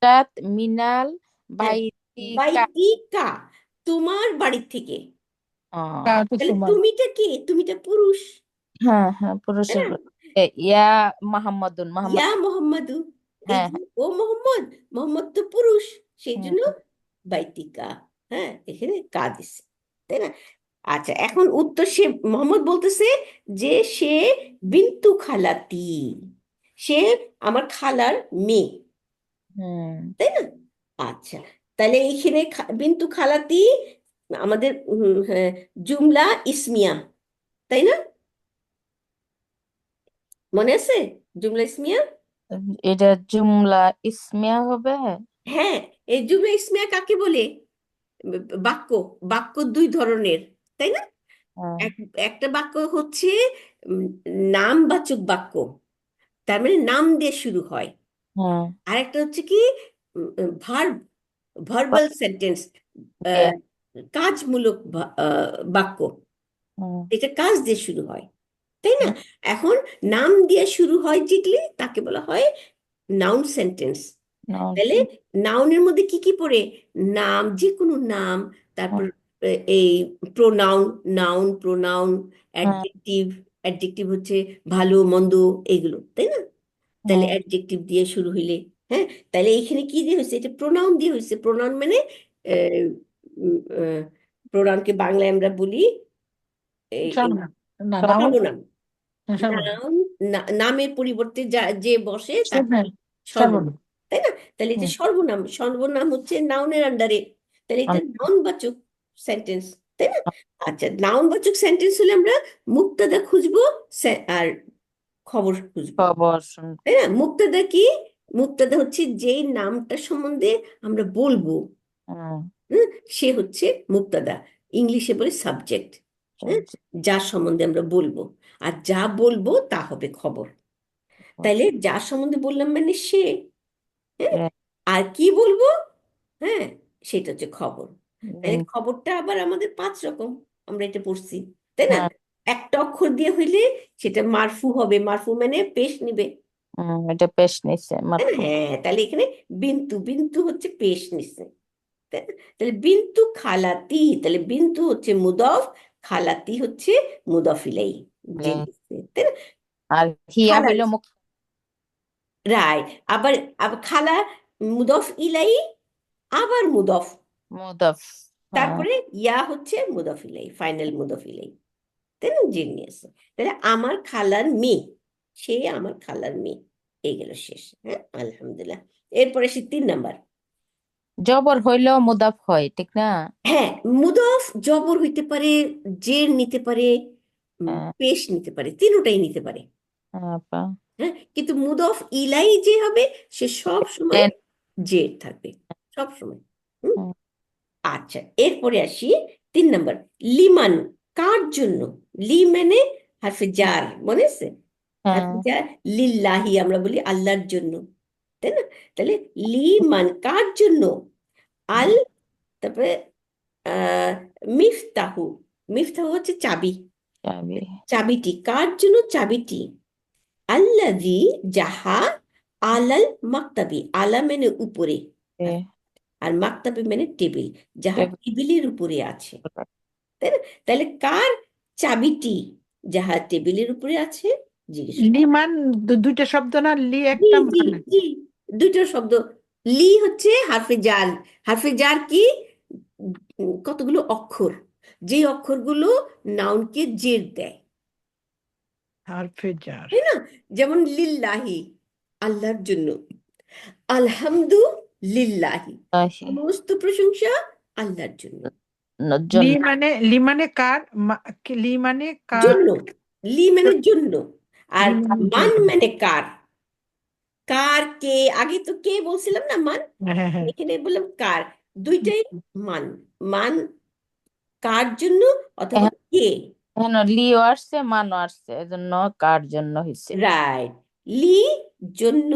রাত মিনাল হ্যাঁ, বাইতিকা। বাইতি কা, তোমার বাড়ির থেকে। তা ও, তো তাহলে তোমার। তুমিটা কে? তুমিটা পুরুষ, হ্যাঁ হ্যাঁ, তাই পুরুষের না? ইয়া মোহাম্মদুন, মোহাম্মদ। ইয়া মোহাম্মদু। এই হ্যাঁ যে ও মোহাম্মদ, মোহাম্মদ তো পুরুষ, সেই হ্যাঁ জন্য বাইতিকা। হ্যাঁ, এখানে কা দিছে, তাই না? আচ্ছা, এখন উত্তর, সে মোহাম্মদ বলতেছে যে সে বিন্তু খালাতি, সে আমার খালার মেয়ে, হুম তাই না? আচ্ছা, তাহলে এইখানে বিন্তু খালাতি আমাদের হ্যাঁ, জুমলা ইসমিয়া, তাই না? মনে আছে জুমলা ইসমিয়া? এটা জুমলা ইসমিয়া হবে। হ্যাঁ, এই জুমলা ইসমিয়া কাকে বলে? বাক্য, বাক্য 2 ধরনের, তাই না? হ্যাঁ এক, একটা বাক্য হচ্ছে উম, নামবাচক বাক্য, তার মানে নাম দিয়ে শুরু হয়। হ্যাঁ আর একটা হচ্ছে কি, ভার্ব, ভার্বাল সেন্টেন্স, দিয়ে, কাজমূলক বাক্য, হুম, এটা কাজ দিয়ে শুরু হয়, তাই না? হুম, এখন নাম দিয়ে শুরু হয় যেগুলি, তাকে বলা হয় নাউন সেন্টেন্স। নাও, তাহলে নাউনের মধ্যে কি কি পড়ে? নাম, যে কোনো নাম, তারপর হুম, এই প্রোনাউন, নাউন, প্রোনাউন, হুম, অ্যাডজেক্টিভ। অ্যাডজেক্টিভ হচ্ছে ভালো মন্দ, এগুলো, তাই না? তাহলে হুম, অ্যাডজেক্টিভ দিয়ে শুরু হইলে, হ্যাঁ, তাহলে এখানে কি দিয়ে হয়েছে? এটা প্রোনাউন দিয়ে হয়েছে। প্রোনাউন মানে প্রোনাউনকে বাংলায় আমরা বলি এই সর্বনাম। না, নাউন। সর্বনাম। সর্বনাম। নাউন, নামের পরিবর্তে যা যে বসে তাকে হ্যাঁ, বলি সর্বনাম, সর্বনাম। তাই না? তাহলে এটা হুম, সর্বনাম, সর্বনাম হচ্ছে নাউনের আন্ডারে। তাহলে এটা নাউনবাচক সেন্টেন্স, তাই না? আচ্ছা, নাউনবাচক সেন্টেন্স হলে আমরা মুক্তাদা খুঁজবো, আর খবর খুঁজবো, খবর শুন। তাই না? মুক্তাদা কি? মুক্তাদা হচ্ছে যেই নামটা সম্বন্ধে আমরা বলবো, হুম, হ্যাঁ, সে হচ্ছে মুক্তাদা। ইংলিশে বলে সাবজেক্ট। হ্যাঁ, সবজি, যার সম্বন্ধে আমরা বলবো, আর যা বলবো তা হবে খবর। তাইলে যার সম্বন্ধে বললাম মানে সে, হ্যাঁ, এ, আর কি বলবো, হ্যাঁ, সেটা হচ্ছে খবর। তাহলে উম, খবরটা আবার আমাদের 5 রকম, আমরা এটা পড়ছি, তাই না? হ্যাঁ, একটা অক্ষর দিয়ে হইলে সেটা মারফু হবে, মারফু মানে পেশ নিবে, এটা পেশ নিছে তাই না? মারফু। হ্যাঁ, তাহলে এখানে বিন্তু, বিন্তু হচ্ছে পেশ নিচ্ছে, তাই না? তাহলে বিন্তু খালাতি, তাহলে বিন্তু হচ্ছে মুদফ, খালাতি হচ্ছে মুদফ ইলাই, যে নিচ্ছে, তাই না? আর হিয়া খালা, হইলো মুখ। রাইট। আবার আবার খালা মুদফ ইলাই, আবার মুদফ, মুদাফ। হ্যাঁ তারপরে ইয়া হচ্ছে মুদফ ইলাই, ফাইনাল মুদফ ইলাই। তাই না? জিনিয়াস। তাহলে আমার খালার মেয়ে, সে আমার খালার মেয়ে, এই গেল শেষ। হ্যাঁ, আলহামদুলিল্লাহ। এরপরে সে 3 নাম্বার। জবর হইলেও মুদাফ হয়, ঠিক না? হ্যাঁ, মুদফ জবর হইতে পারে, জের নিতে পারে, হ্যাঁ পেশ নিতে পারে, তিনটাই নিতে পারে। হ্যাঁ আপা। হ্যাঁ, কিন্তু মুদফ ইলাই যে হবে, সে সব সময় দেন। জের থাকবে, সব সময়। হুম, হ্যাঁ আচ্ছা, এরপরে আসি 3 নাম্বার। লিমান, কার জন্য? লি মানে হারফে জার, মনে আছে? হারফে হ্যাঁ জার, লিল্লাহি আমরা বলি আল্লাহর জন্য, তাই না? তাহলে লিমান, কার জন্য? আল, তারপরে আহ মিফতাহু, মিফতাহু হচ্ছে চাবি, চাবি। চাবিটি কার জন্য? চাবিটি আল্লাযী, যাহা, আলাল মাকতাবি, আলা মানে উপরে, এ, আর মাকতাবি মানে টেবিল, যাহা টেবিল। টেবিলের উপরে আছে, তাই না? তাহলে কার চাবিটি যাহা টেবিলের উপরে আছে? জিজ্ঞেস করো। লিমান দুইটা শব্দ না, লি জি একটা জি মান? জি, দুটো শব্দ। লি হচ্ছে হারফে জার, হারফে জার কি? কতগুলো অক্ষর, যে অক্ষরগুলো নাউনকে জের দেয়, হারফে জার। তাই না? যেমন লিল্লাহি, আল্লাহর জন্য। আলহামদুলিল্লাহি, আহি। সমস্ত প্রশংসা আল্লাহর জন্য। লি জন্য। মানে, লি মানে কার, লি মানে কার, জন্য, লি মানে জন্য, আর লি মানে মান জন্য। মানে কার। কার, কে, আগে তো কে বলছিলাম না, মান। হ্যাঁ হ্যাঁ হ্যাঁ। এখানে বললাম কার, দুইটাই মান। মান কার জন্য, অথবা এখন কে। এখন লিও আসছে, মানও আসছে, এজন্য কার জন্য হয়েছে। রাইট, লি জন্য,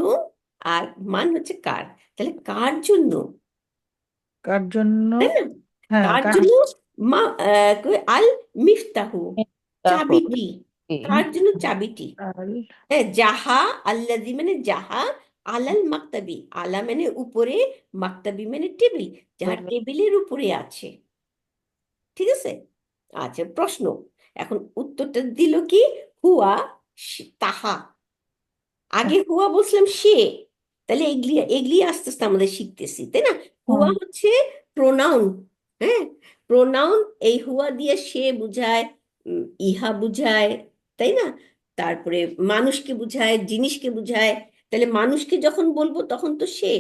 আর মান হচ্ছে কার। তাহলে কার জন্য, কার জন্য? তাই না? হ্যাঁ কার কার। জন্য? মা, আল মিফতাহু, তাহলে চাবিটি, কার জন্য? চাবিটি। আল, হ্যাঁ, যাহা, আল্লাযী মানে যাহা, আলাল মাকতাবি, আলা মানে উপরে, মাকতাবি মানে টেবিল, যাহা টেবিলের উপরে আছে। ঠিক আছে? আচ্ছা, প্রশ্ন। এখন উত্তরটা দিল কি? হুয়া, তাহা। আগে হুয়া বলছিলাম সে, তাহলে এগুলি এগুলি আস্তে আস্তে আমাদের শিখতেছি, তাই না? হুয়া হচ্ছে প্রোনাউন। হ্যাঁ, প্রোনাউন, এই হুয়া দিয়ে সে বুঝায়, ইহা বুঝায়, তাই না? তারপরে মানুষকে বুঝায়, জিনিসকে বুঝায়। তাহলে মানুষকে যখন বলবো তখন তো সে,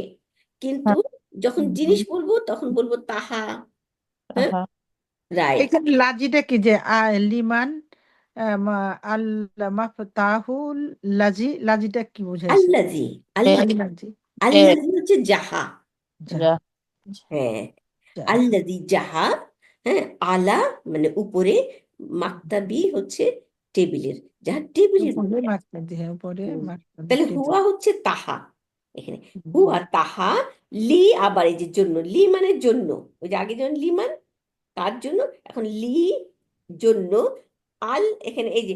কিন্তু যখন জিনিস বলবো তখন বলবো তাহা। হ্যাঁ, রাইট। এখানে লাজিটা কি যে লিমান, আল মাফতাহুল, লাজি, লাজিটা কি বুঝাইছে? আল্লাজি, আল্লাহ, লাজি, আল্লাজি হচ্ছে যাহা। যা, হ্যাঁ, যা। আল্লাদি, যাহা। হ্যাঁ, আলা মানে উপরে, মাকতাবি হচ্ছে টেবিলের, যাহা টেবিলের উপরে উপরে আছে। মাকতাদি, হ্যাঁ উপরে হুম, মাকতাদি তাহলে টেবিল। হুয়া হচ্ছে তাহা এখানে। হুয়া তাহা, লি, আবার এই যে জন্য, লি মানে জন্য, ওই যে আগে যেমন লিমান তার জন্য, এখন লি জন্য। আল, এখানে এই যে,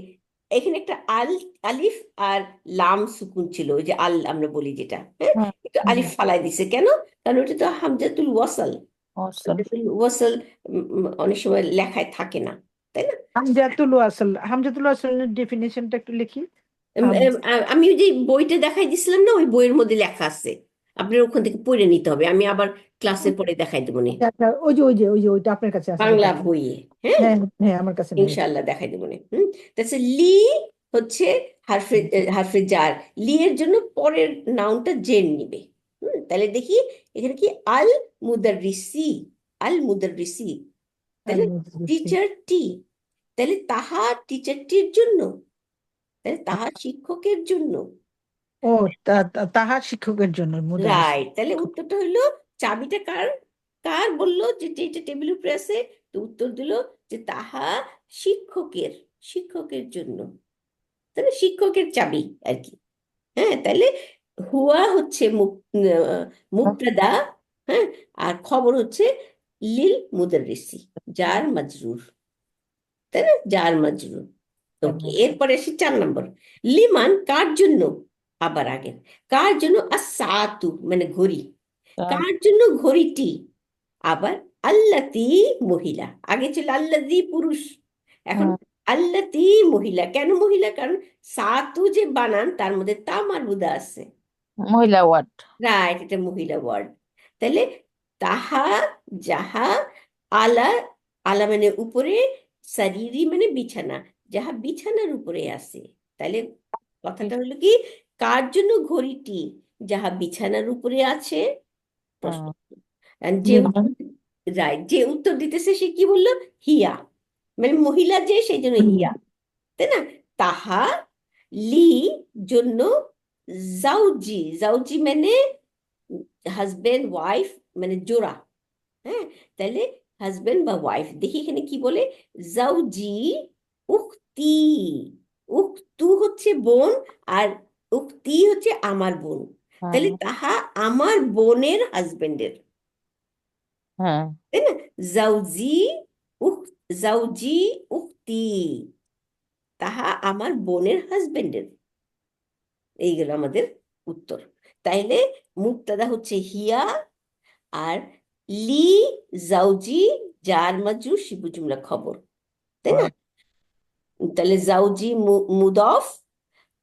এখানে একটা আল, আলিফ আর লাম সুকুন ছিল, ওই যে আল আমরা বলি যেটা, হ্যাঁ, একটু আলিফ ফালাই দিছে কেন? কারণ ওটা তো হামজাতুল ওয়াসাল, অসল। হামজাতুল ওয়াসাল অনেক সময় লেখায় থাকে না, তাই না? হামজাতুল ওয়াসল, হামজাতুল ওয়াসলের ডেফিনেশনটা একটু লিখি। হাম, আমি ওই যে বইটা দেখাই দিছিলাম না, ওই বইয়ের মধ্যে লেখা আছে, আপনার ওখান থেকে পড়ে নিতে হবে, আমি আবার ক্লাসে পরে দেখাই দেবো নি, আচ্ছা, আচ্ছা, ওই যে ওইটা আপনার কাছে আছে, বাংলা দেখান। বইয়ে। হ্যাঁ, হ্যাঁ হ্যাঁ, আমার কাছে নাই। ইনশাআল্লাহ দেখাই দেবো নি। তাহলে লি হচ্ছে হারফে, হারফে জার, লি এর জন্য পরের নাউনটা জেন নিবে। তাহলে দেখি এখানে কি, আল মুদাররিসি, আল মুদাররিসি, তাহলে টিচার টি, তাহলে তাহা টিচারটির জন্য, তাহলে তাহা শিক্ষকের জন্য। ও, তাহার শিক্ষকের জন্য মুদারিস। রাইট, তাহলে উত্তরটা হইলো, চাবিটা কার, কার বললো যে এটা টেবিল উপরে আছে, তো উত্তর দিল যে তাহা শিক্ষকের, শিক্ষকের জন্য। তাহলে শিক্ষকের চাবি আর কি। হ্যাঁ, তাহলে হুয়া হচ্ছে মুবতাদা। হ্যাঁ, আর খবর হচ্ছে লিল মুদাররিসি, জার মাজরুর, তাই না? জার মাজরুর। ওকে, এরপরে আসি 4 নম্বর। লিমান, কার জন্য? আবার আগে, কার জন্য? আসাতু মানে ঘড়ি, কার জন্য ঘড়িটি? আবার আল্লাতি, মহিলা, আগে ছিল আল্লাদি পুরুষ, এখন আল্লাতি মহিলা। কেন মহিলা? কারণ সাতু যে বানান তার মধ্যে তা মারবুদা আছে, মহিলা ওয়ার্ড। রাইট, এটা মহিলা ওয়ার্ড। তাহলে তাহা, যাহা, আলা, আলা মানে উপরে, সারিরি মানে বিছানা, যাহা বিছানার উপরে আছে। তাহলে কথাটা হলো কি, কার জন্য ঘড়িটি? যাহা বিছানার উপরে আছে, প্রশ্ন। And যে লিমন। রাইট, যে উত্তর দিতেছে সে কি বললো? হিয়া, মানে মহিলা যে, সেই জন্য হিয়া, তাই না? তাহা, লি জন্য, জাউজি, জাউজি মানে হাজবেন্ড ওয়াইফ, মানে জোড়া। হ্যাঁ, তাহলে হাজবেন্ড বা ওয়াইফ। দেখি এখানে কি বলে, জাউজি উখতি, উখতু হচ্ছে বোন, আর উখতি হচ্ছে আমার বোন। তাহলে হ্যাঁ তাহা আমার বোনের হাজবেন্ডের, হ্যাঁ তাই না? জাউজি উখ, জাউজি উখতি, তাহা আমার বোনের হাজবেন্ডের। এই গেল আমাদের উত্তর। তাইলে মুক্তাদা হচ্ছে হিয়া, আর লি জাউজি জার মাজরুর শিবু জুমলা খবর, তাই না? তাহলে জাউজি মুদফ,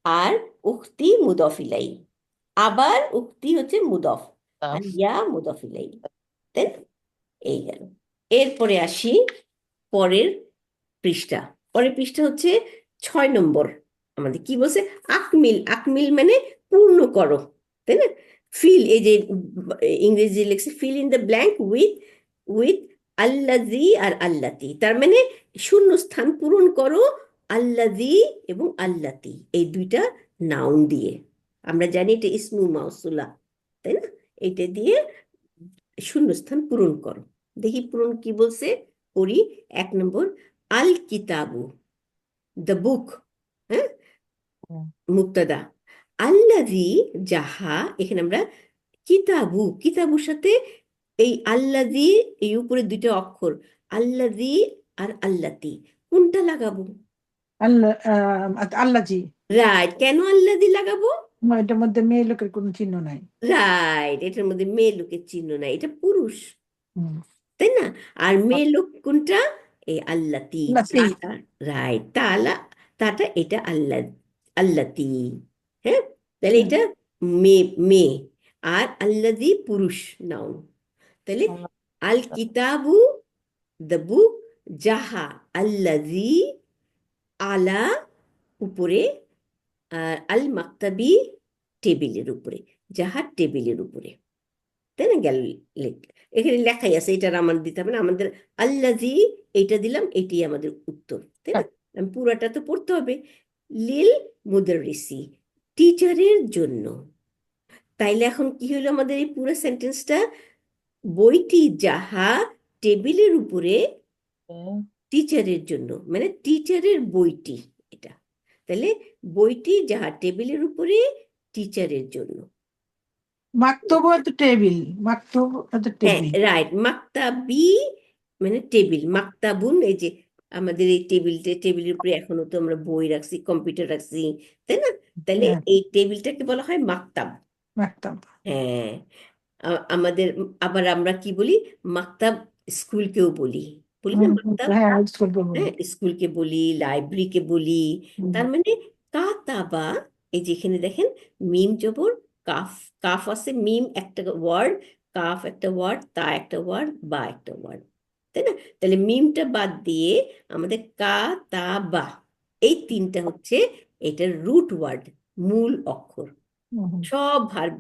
আর উক্তি মুদফ ইলাই, আবার উক্তি হচ্ছে মুদফ, আর ইয়া মুদফ ইলাই, তাই না? এই গেল। এরপরে আসি পরের পৃষ্ঠা। পরের পৃষ্ঠা হচ্ছে 6 নম্বর। আমাদের কি বলছে? আকমিল, আকমিল মানে পূর্ণ করো, তাই না? ফিল, এই যে ইংরেজি লেখছে fill in the blank with, with আল্লাজি আর আল্লাতি, তার মানে শূন্য স্থান পূরণ করো আল্লাজি এবং আল্লাতি, এই দুইটা নাউন দিয়ে। আমরা জানি এটা ইসমু মাউসুলা, তাই না? এটা দিয়ে শূন্যস্থান পূরণ করো। দেখি পূরণ কি বলছে, পড়ি। 1 নম্বর, আল কিতাবু, দ্য বুক, হ্যাঁ, মুক্তাদা। আল্লাজি, যাহা, এখানে আমরা কিতাবু, কিতাবুর সাথে এই আল্লাজি, এই উপরে দুইটা অক্ষর আল্লাজি আর আল্লাতি, কোনটা লাগাবো? আল্লাহ, আল্লাহ জি। রাইট, কেন আল্লাজি লাগাবো? এটার মধ্যে মেয়ে লোকের কোনো চিহ্ন নাই। রাইট, এটার মধ্যে মেয়ে লোকের চিহ্ন নাই, এটা পুরুষ, হুম। তাই না? আর মেয়ে লোক কোনটা? এই আল্লাতি, নাসি। তাটা। রাইট, তালা, তাটা, এটা আল্লাহ, আল্লাতি। হ্যাঁ, তাহলে এটা মেয়ে, মেয়ে, আর আল্লাদি পুরুষ, নাউন। তাহলে আল কিতাবু, দ্য বুক, যাহা আল্লাজি, আলা উপরে, আর আল মাকতাবি টেবিলের উপরে, যাহা টেবিলের উপরে, তাই না? গেল এখানে লেখাই আছে, এটার আমার দিতে হবে না, আমাদের আল্লাজি এইটা দিলাম, এটাই আমাদের উত্তর, তাই না? পুরাটা তো পড়তে হবে। লিল মুদাররিসি, টিচারের জন্য। তাইলে এখন কি হলো আমাদের এই পুরো সেন্টেন্সটা? বইটি যাহা টেবিলের উপরে, টিচারের জন্য, মানে টিচারের বইটি এটা। তাহলে বইটি যাহা টেবিলের উপরে, টিচারের জন্য। মাকতব তো টেবিল, মাকতব তো হ্যাঁ, টেবিল। রাইট, মাকতাবি মানে টেবিল, মাকতাবুন এই যে আমাদের এই টেবিলটা, টেবিলের উপরে এখনো তো আমরা বই রাখছি, কম্পিউটার রাখছি, তাই না? তাহলে হ্যাঁ, এই টেবিলটাকে বলা হয় মাকতাব। মাকতাব। হ্যাঁ, আমাদের আবার আমরা কি বলি? মাকতাব স্কুলকেও বলি, বলি না মাকতাব? হ্যাঁ, স্কুল বলি। হ্যাঁ, স্কুলকে বলি, লাইব্রেরিকে বলি। তার মানে কাতাবা, এই যে এখানে দেখেন, মিম জবর কাফ, কাফ আছে, মিম একটা ওয়ার্ড, কাফ একটা ওয়ার্ড, তা একটা ওয়ার্ড, বা একটা ওয়ার্ড, তাই না? তাহলে মিমটা বাদ দিয়ে আমাদের কাতাবা, এই তিনটা হচ্ছে এটার রুট ওয়ার্ড, মূল অক্ষর। সব ভার্ব,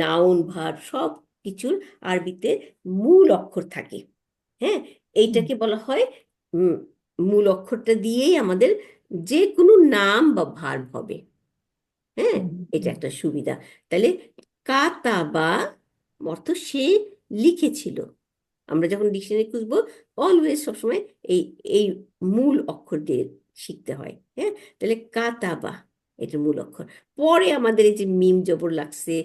নাউন ভার্ব সব কিছুর আরবিতে মূল অক্ষর থাকে। হ্যাঁ, এইটাকে বলা হয় উম, মূল অক্ষরটা দিয়েই আমাদের যে কোনো নাম বা ভার্ব হবে। হ্যাঁ, এটা একটা সুবিধা। তাহলে কাতাবা অর্থ সে লিখেছিল। আমরা যখন ডিকশনারি খুঁজবো, অলওয়েজ সবসময় এই এই মূল অক্ষর দিয়ে শিখতে হয়। হ্যাঁ, তাহলে কাতাবা এটা মূল অক্ষর। পরে আমাদের এই যে মিম জবর লাগছে,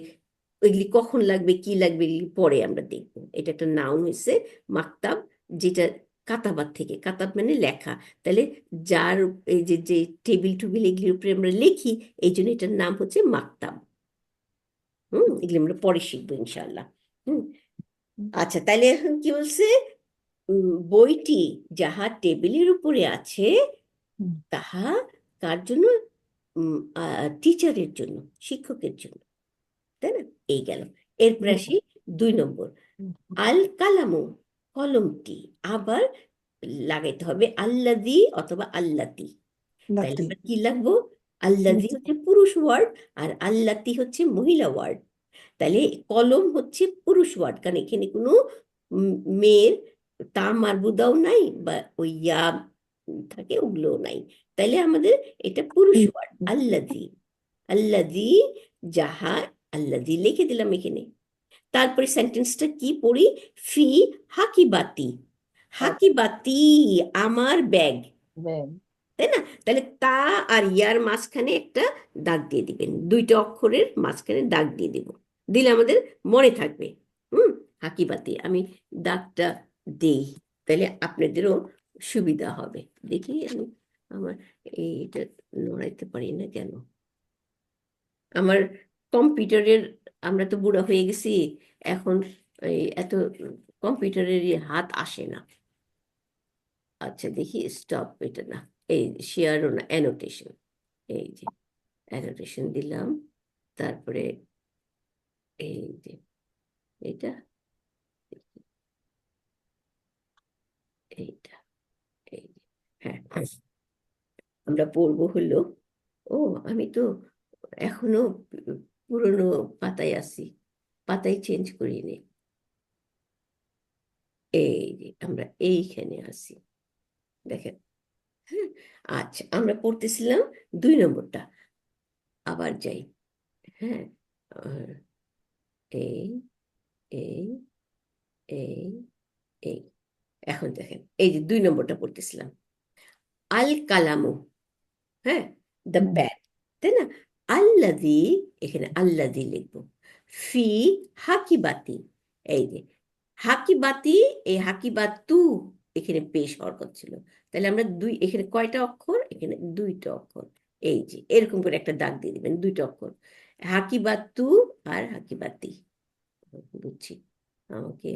ওইগুলি কখন লাগবে, কি লাগবে, এগুলি পরে আমরা দেখবো। এটা একটা নাউন হয়েছে মাকতাব, যেটা কাতাবাত থেকে, কাতাব মানে লেখা। তাহলে যার এই যে যে টেবিল টুবিল এগুলির উপরে আমরা লিখি, এই জন্য এটার নাম হচ্ছে মাকতাব। এগুলি আমরা পরে শিখবো ইনশাল্লাহ। হুম, আচ্ছা, তাহলে এখন কি বলছে? বইটি যাহা টেবিলের উপরে আছে, তাহা কার জন্য? টিচারের জন্য, শিক্ষকের জন্য। তাই না? এই গেল। এরপরে আসি 2 নম্বর, আল কালামু, কলমটি। আবার লাগাইতে হবে আল্লাযী অথবা আল্লাতি। তাহলে লাতি আমরা কি লাগবো? আল্লাযী হচ্ছে পুরুষ ওয়ার্ড আর আল্লাতি হচ্ছে মহিলা ওয়ার্ড। তাহলে কলম হচ্ছে পুরুষ ওয়ার্ড, কারণ এখানে কোনো মেয়ের তা মারবুদাও নাই বা ওই ইয়া থাকে ওগুলোও নাই। তাহলে আমাদের এটা পুরুষ ওয়ার্ড আল্লাযী। আল্লাযী যাহা, আল্লাযী লিখে দিলাম এখানে। তারপরে সেন্টেন্সটা কি পড়ি? ফি হাকিবাতি, হাকিবাতি আমার ব্যাগ, ব্যাগ। তাই না? তাহলে তা আর ইয়ার মাঝখানে একটা দাগ দিয়ে দিবেন, 2টা অক্ষরের মাঝখানে দাগ দিয়ে দিব, দিলে আমাদের মনে থাকবে। হুম, হাকিবাতি আমি দাগটা দেই, তাহলে আপনাদেরও সুবিধা হবে। দেখি আমি আমার এইটা নড়াইতে পারি না কেন, আমার কম্পিউটারের, আমরা তো বুড়া হয়ে গেছি এখন, এই এত কম্পিউটারের হাত আসে না। আচ্ছা দেখি, স্টপ, এটা না, এই শেয়ারও না, অ্যানোটেশন, এই যে অ্যানোটেশন দিলাম, তারপরে এই যে এটা, এইটা, এই যে, হ্যাঁ, আমরা পড়বো হলো, ও আমি তো এখনো পুরনো পাতায় আছি, পাতায় চেঞ্জ করিনি। এই যে আমরা এইখানে আছি, দেখেন। হ্যাঁ, আচ্ছা আমরা পড়তেছিলাম 2 নম্বরটা, আবার যাই। হ্যাঁ, আহ, এই এই এই এই এখন দেখেন, এই যে 2 নম্বরটা পড়তেছিলাম, আল কালামু, হ্যাঁ, দ্য প্যান, তাই না? আল্লাযী, এখানে আল্লাযী লিখবো, ফি হাকিবাতি, এই যে হাকিবাতি, এই হাকিবাতু এখানে পেশ হরকত ছিল, তাহলে আমরা এখানে কয়টা অক্ষর? এখানে 2টা অক্ষর, এই যে এরকম করে একটা দাগ দিয়ে দিবেন, 2টা অক্ষর, হাকিবাতু আর হাকিবাতি। বুঝছি, আমাকে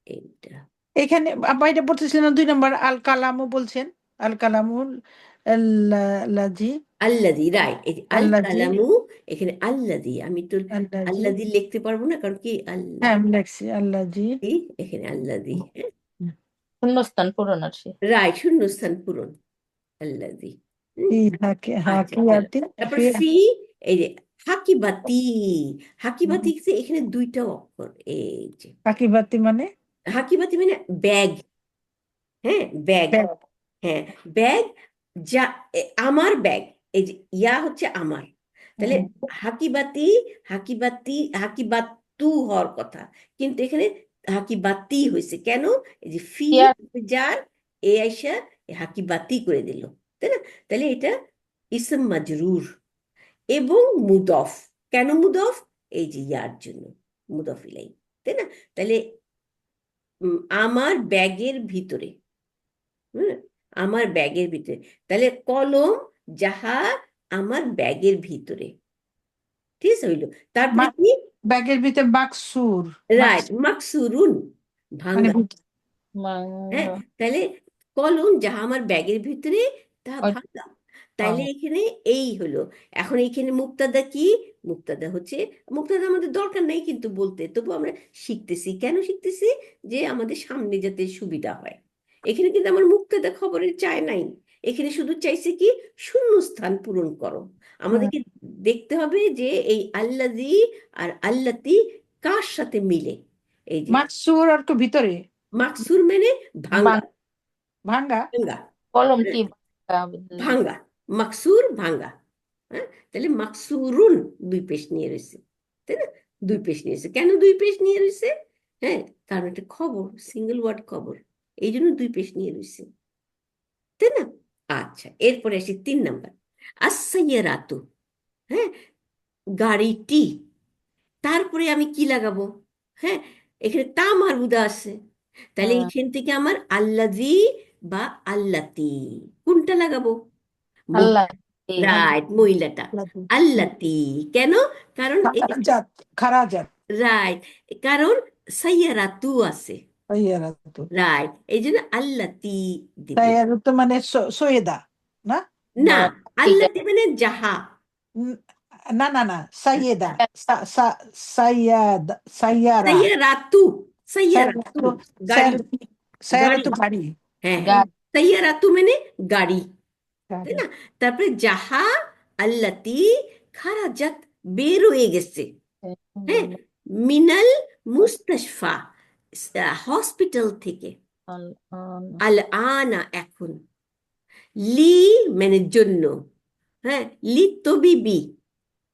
এইটা, এখানে বাইরে পড়তেছিলেন না 2 নম্বর আল কালামু বলছেন, আল কালামুল লাজি আল্লাদি, রাইট, এই যে আল আল্লাজি কালামু, এখানে আল্লাদি, আমি তো আল্লাজি, আল্লাদি লিখতে পারবো না, কারণ কি হ্যাঁ আমি লেখছি আল্লাজি এখানে আল্লাদি, হ্যাঁ, শূন্যস্থান পূরণ আছে। রাইট, শূন্যস্থান পূরণ, আল্লাদি। হুম, ফি হাকি আচ্ছা গেল। হাকিয়াতি তারপর ফি ফি, এই যে হাকিবাতি, হাকিবাতি এখানে 2টা অক্ষর, এই যে হাকিবাতি মানে হাকিবাতি মানে ব্যাগ, হ্যাঁ ব্যাগ, ব্যাগ। হ্যাঁ ব্যাগ, যা আমার ব্যাগ, এই যে ইয়া হচ্ছে আমার, তাহলে হাকিবাতি, হাকিবাতি হাকিবাতু হওয়ার কথা, কিন্তু এখানে হাকিবাতি হয়েছে কেন? এই যে ফি ইয়ার যার, এ আইসা হাকিবাতি করে দিল, তাই না? তাহলে এটা ইসম মাজরুর এবং মুদফ। কেন মুদফ? এই যে ইয়ার জন্য মুদফ ইলাই, তাই না? তাহলে আমার ব্যাগের ভিতরে, হুম, আমার ব্যাগের ভিতরে, তাহলে কলম যাহা আমার ব্যাগের ভিতরে, ঠিক আছে হইলো। তারপরে কি? ব্যাগের ভিতরে বাক্সুর, রাইট, মাকসুরুন, মানে ভাঙ্গা, হ্যাঁ, তাহলে কলম যাহা আমার ব্যাগের ভিতরে তা ভাঙ্গা, তাইলে এখানে এই হলো। এখন এখানে মুক্তাদা কি? মুক্তাদা হচ্ছে, মুক্তাদা আমাদের দরকার নাই কিন্তু বলতে, তবু আমরা শিখতেছি, কেন শিখতেছি? যে আমাদের সামনে যাতে সুবিধা হয়। এখানে কিন্তু আমার মুক্তাদা খবরের চায় নাই, এখানে শুধু চাইছে কি শূন্যস্থান পূরণ করো। আমাদেরকে দেখতে হবে যে এই আল্লাযী আর আল্লাতি কার সাথে মিলে। এই যে মাকসুর আর তো ভিতরে মাকসুর মানে ভাঙ্গা, ভাঙ্গা ভাঙ্গা, কলমটি ভাঙ্গা, মাকসুর ভাঙ্গা, হ্যাঁ, তাহলে মাকসুরুন 2 পেশ নিয়ে রয়েছে, তাই না? 2 পেশ নিয়েছে, কেন 2 পেশ নিয়ে রয়েছে? হ্যাঁ, কারণ এটা খবর, সিঙ্গেল ওয়ার্ড খবর, এই জন্য 2 পেশ নিয়ে রয়েছে, তাই না? আচ্ছা, এরপরে আসি 3 নাম্বার, আস-সাইয়ারাতু, হ্যাঁ, গাড়িটি। তারপরে আমি কি লাগাবো? হ্যাঁ, এখানে তা মারবুদা আছে, তাহলে এখান থেকে আমার আল্লাযী বা আল্লাতি, কোনটা লাগাবো? আল্লাহ রাইট, মহিলাটা আল্লাতি। কেন? কারণ এটা, খারাজাত খারাজাত রাইট, কারণ সাইয়ারাতু আছে, সাইয়ারাতু রাইট, এই জন্য আল্লাতি দিব। সাইয়ারাতু মানে সৈয়দা না না, আল্লাতি মানে যাহা, উম, না না না, সাইয়েদা, সাইয়ারা, সাইয়ারাতু সাইয়ারাতু সাইয়ারাতু, গাড়ি গাড়ি সাইয়ারাতু গাড়ি, হ্যাঁ হ্যাঁ গাড়ি সাইয়ারাতু মানে গাড়ি, তাই গাড়ি। না? তারপরে জাহা আল্লাতি খারাজাত বের হয়ে গেছে, হ্যাঁ, মিনাল মুস্তাশফা হসপিটাল থেকে, আল আনা এখন, লি মানে জন্য, হ্যাঁ, লি তবিবি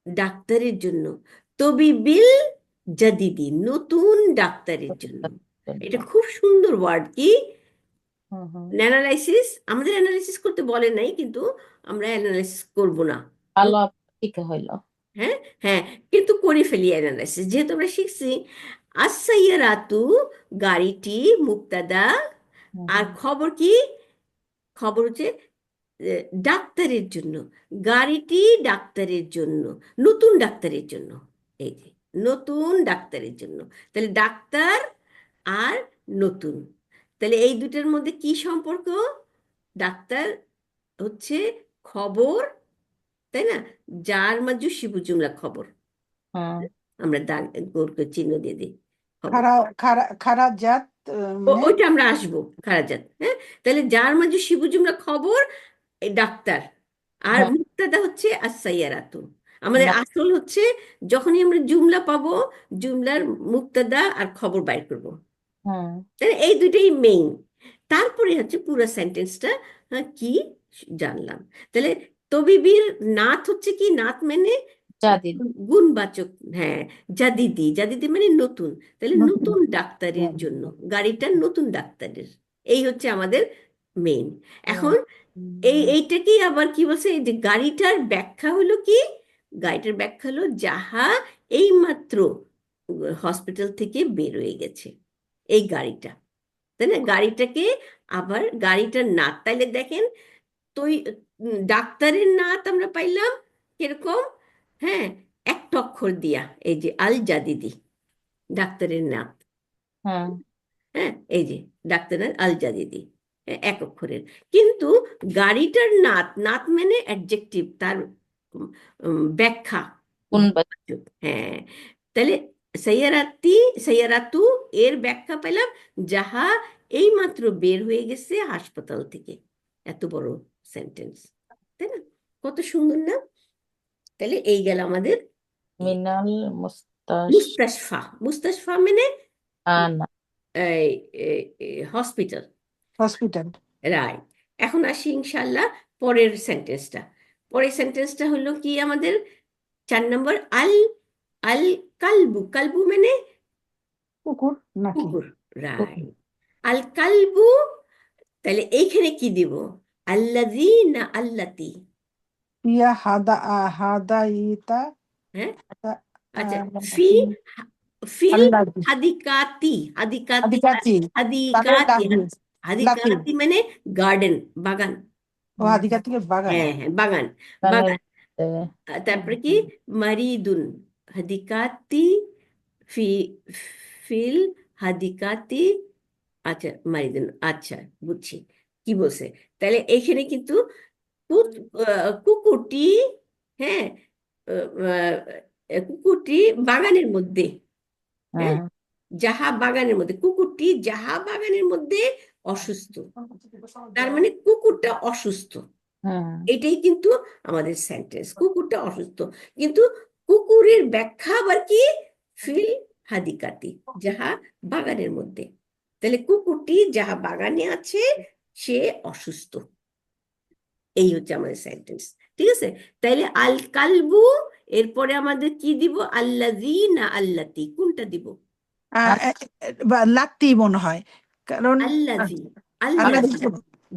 ডাক্তারের জন্য, তবিবিল জাদিদি নতুন ডাক্তারের জন্য। এটা খুব সুন্দর ওয়ার্ড কি অ্যানালাইসিস, আমাদের অ্যানালাইসিস করতে বলে নাই কিন্তু আমরা অ্যানালাইসিস করব না, ভালো ঠিক হইলো। হ্যাঁ হ্যাঁ, কিন্তু করে ফেলি অ্যানালাইসিস যেহেতু আমরা শিখছি। আসাইয়ারাতু গাড়িটি মুক্তাদা, আর খবর কি, খবর হচ্ছে ডাক্তারের জন্য, গাড়িটি ডাক্তারের জন্য, নতুন ডাক্তারের জন্য, এই যে নতুন ডাক্তারের জন্য, তাহলে ডাক্তার আর নতুন, তাহলে এই দুটোর মধ্যে কি সম্পর্ক? ডাক্তার হচ্ছে খবর, তাই না, যার মাঝে শিবু জুমলা খবর, আমরা দাগ গোল করে চিহ্ন দিয়ে দিই খবর, খারাজাত মানে ওইটা আমরা আসবো খারাজাত, হ্যাঁ, তাহলে যার মাঝে শিবু জুমলা খবর এই ডাক্তার, আর হ্যাঁ মুক্তাদা হচ্ছে আসাইয়ারাতু। আমাদের আসল হচ্ছে যখনই আমরা জুমলা পাবো, জুমলার মুক্তাদা আর খবর বাইর করবো, তাহলে এই দুইটাই মেইন। তারপরে হচ্ছে পুরো সেন্টেন্সটা কি জানলাম। তাহলে তবিবির নাত হচ্ছে কি, নাত মানে জাদিদ গুণবাচক, হ্যাঁ, জাদিদি, জাদিদি মানে নতুন, তাহলে নতুন ডাক্তারের জন্য, গাড়িটা নতুন ডাক্তারের, এই হচ্ছে আমাদের মেইন। এখন এইটাকেই আবার কি বলছে, এই যে গাড়িটার ব্যাখ্যা হলো কি, গাড়িটার ব্যাখ্যা হলো যাহা এইমাত্র হসপিটাল থেকে বের হয়ে গেছে, এই গাড়িটা, তাই না? গাড়িটাকে আবার গাড়িটার নাত, তাইলে দেখেন তো ডাক্তারের নাত আমরা পাইলাম কিরকম, হ্যাঁ, একটা অক্ষর দিয়া, এই যে আল জাদিদি ডাক্তারের নাত, হ্যাঁ, এই যে ডাক্তারের আল জাদিদি, হ্যাঁ, এক অক্ষরের, কিন্তু গাড়িটার নাত, নাত মানে অ্যাডজেক্টিভ, তার ব্যাখ্যা, গুণবাচক, হ্যাঁ, তাহলে সাইয়ারাতি সাইয়ারাতু এর ব্যাখ্যা পেলাম যাহা এইমাত্র বের হয়ে গেছে হাসপাতাল থেকে, এত বড় সেন্টেন্স, তাই না? কত সুন্দর না? তাহলে এই গেল আমাদের মিনাল মুস্তাশফা, মুস্তাশফা মানে আনা হসপিটাল, হসপিটাল। রাইট। এখন আসি ইনশাল্লাহ পরের সেন্টেন্সটা। পরের সেন্টেন্সটা হলো কি আমাদের 4 নম্বর, আল আল কালবু, কালবু মানে কুকুর নাকি? কুকুর, রাইট, আল কালবু, তাহলে এইখানে কি দিব, আল্লাযী না আল্লাতি, ইয়া হাদাইতা, হ্যাঁ, আ- আচ্ছা, আ- ফি ফিল আল্লাযী, হাদিকাতি, হাদিকাতি আদিকাতি, তাহলে হাদিকাতি, লাকি, হাদিকাতি মানে গার্ডেন, বাগান, ও আদিকাতিকে বাগান। হ্যাঁ হ্যাঁ বাগান, বাগান, তারপরে কি মারিদুন, হাদিকাতি ফি ফিল হাদিকাতি, আচ্ছা মারিদুন, আচ্ছা বুঝছি কি বলছে। তাহলে এখানে কিন্তু কুকুরটি, হ্যাঁ, কুকুরটি বাগানের মধ্যে, হ্যাঁ, যাহা বাগানের মধ্যে, কুকুরটি যাহা বাগানের মধ্যে অসুস্থ, তার মানে কুকুরটা অসুস্থ, এটাই কিন্তু আমাদের সেন্টেন্স, কুকুরটা অসুস্থ, কিন্তু কুকুরের ব্যাখ্যা আবার কি, ফিল হাদিকাতি, যাহা বাগানের মধ্যে, তাহলে কুকুরটি যাহা বাগানে আছে সে অসুস্থ, এই হচ্ছে আমাদের সেন্টেন্স, ঠিক আছে? তাইলে আল কালবু, এরপরে আমাদের কি দিব, আল্লাযী না আল্লাতি, কোনটা দিব? লাত্তি মনে হয়, কারণ আল্লাযী, আল্লাহ আল্লাযী,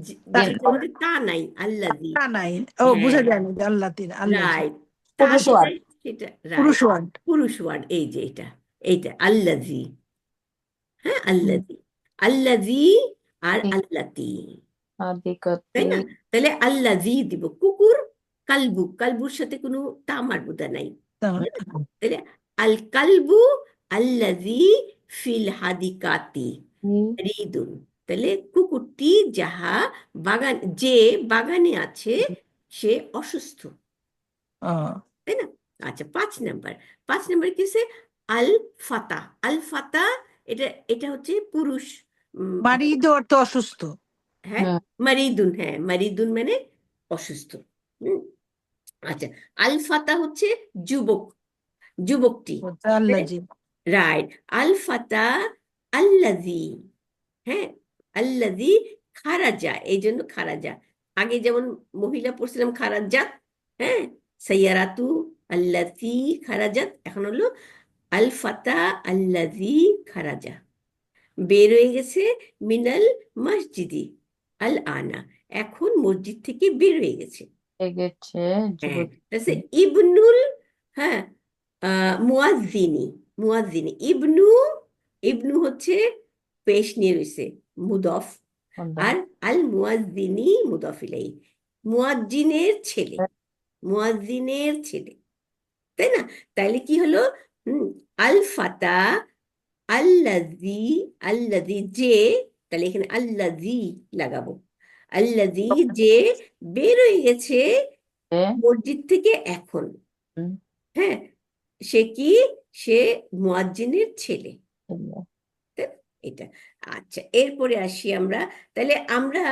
যেটার মধ্যে তা নাই, আল্লাযী, তা নাই, ও বুঝা হ্যাঁ, যায়নি যে আল্লাতির, আল্লাজি রাইট, তা পুরুষ যেটা সেটা পুরুষ রাইট, ওয়ার্ড। পুরুষ ওয়ার্ড, এই যে এটা, এইটা আল্লাযী, হ্যাঁ, আল্লাযী, আল্লাযী আর আল্লাতি, তাই না? তাহলে আল্লাযী দিব, কুকুর, কালবু, কালবুর সাথে কোনো তা মারবুদা নাই, তাহলে আল কালবু আল্লাযী ফিল হাদিকাতি রিদুন, তাহলে কুকুরটি যাহা বাগান, যে বাগানে আছে সে অসুস্থ, তাই না? আচ্ছা, 5 নাম্বার। 5 নাম্বার কি হচ্ছে? আল ফাতা। আল ফাতা, এটা এটা হচ্ছে পুরুষ। মারিদ অর্থ অসুস্থ। হ্যাঁ, হুম মারিদুন। হ্যাঁ, মারিদুন মানে অসুস্থ। হুম, আচ্ছা, আল ফাতা হচ্ছে যুবক, যুবকটি। আল্লাজি। রাইট। আল ফাতা আল্লাজি। হ্যাঁ, আল্লাজি খারাজা, এই জন্য খারাজা। আগে যেমন মহিলা পড়ছিলাম খারাজাত, হ্যাঁ, সাইয়ারাতু আল্লাতি খারাজাত, এখন হলো আল ফাতা আল্লাজি খারাজা, বের হয়ে গেছে মিনাল মসজিদি আল আনা, এখন মসজিদ থেকে বের হয়ে গেছে। গেছে হ্যাঁ, যুবক। তাহলে ইবনুল, হ্যাঁ, মুয়াজ্জিনি। মুয়াজ্জিনি ইবনু, ইবনু হচ্ছে পেশ নিয়ে রয়েছে, মুদফ। আর আল মুয়াজ্জিনি মুদফ ইলাইহি, মুয়াজ্জিনের ছেলে, মুয়াজ্জিনের ছেলে, তাই না? তাইলে কি হলো? আল ফাতা আল্লাজি, আল্লাজি যে, তাহলে এখানে আল্লাজি লাগাবো। আল্লাজি যে বের হয়ে গেছে মসজিদ থেকে এখন। হ্যাঁ, সে কি? সে মুয়াজ্জিনের ছেলে। তাই না? এটা। আচ্ছা, এরপরে আসি আমরা। তাহলে আমরা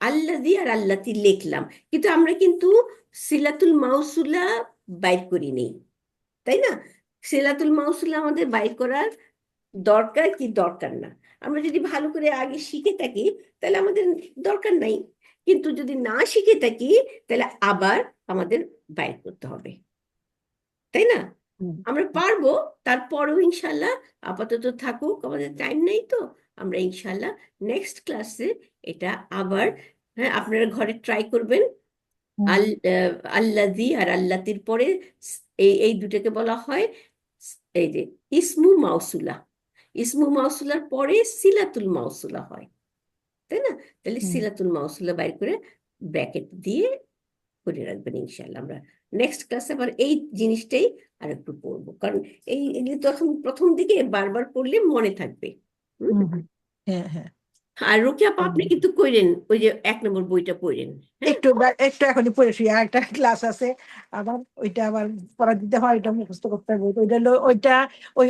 আল্লাজি আর আল্লাতি লিখলাম, কিন্তু আমরা কিন্তু সিলাতুল মাউসুলা বাইর করি নেই, তাই না? সিলাতুল মাউসুলা আমাদের বাইর করার দরকার কি দরকার না, আমরা যদি ভালো করে আগে শিখে থাকি তাহলে আমাদের দরকার নাই, কিন্তু যদি না শিখে থাকি তাহলে আবার আমাদের বাইর করতে হবে, তাই না? আমরা পারবো, তারপরেও ইনশাল্লাহ আপাতত থাকুক, আমাদের টাইম নেই তো, আমরা ইনশাল্লাহ নেক্সট ক্লাসে এটা আবার, হ্যাঁ, আপনারা ঘরে ট্রাই করবেন। আল আল্লাজি আর আল্লাতির পরে এই এই দুটোকে বলা হয় এই যে ইসমু মাউসুলা। ইসমু মাউসুলার পরে সিলাতুল মাউসুলা হয়, তাই না? তাহলে সিলাতুল মাউসুলা বাইর করে ব্র্যাকেট দিয়ে করে রাখবেন। ইনশাল্লাহ আমরা নেক্সট ক্লাসে আবার এই জিনিসটাই আর একটু পড়বো, কারণ এগুলি তো এখন প্রথম দিকে বারবার পড়লে মনে থাকবে। হ্যাঁ হ্যাঁ, আর রোকেয়া আপা, আপনি কিন্তু কইরেন ওই যে 1 নম্বর বইটা পড়েন। হ্যাঁ, একটু একটু এখনই পড়ে শুই, আর একটা ক্লাস আছে আবার, ওইটা আবার পড়া দিতে হয়, ওইটা মুখস্থ করতে হবে, ওইটা ওই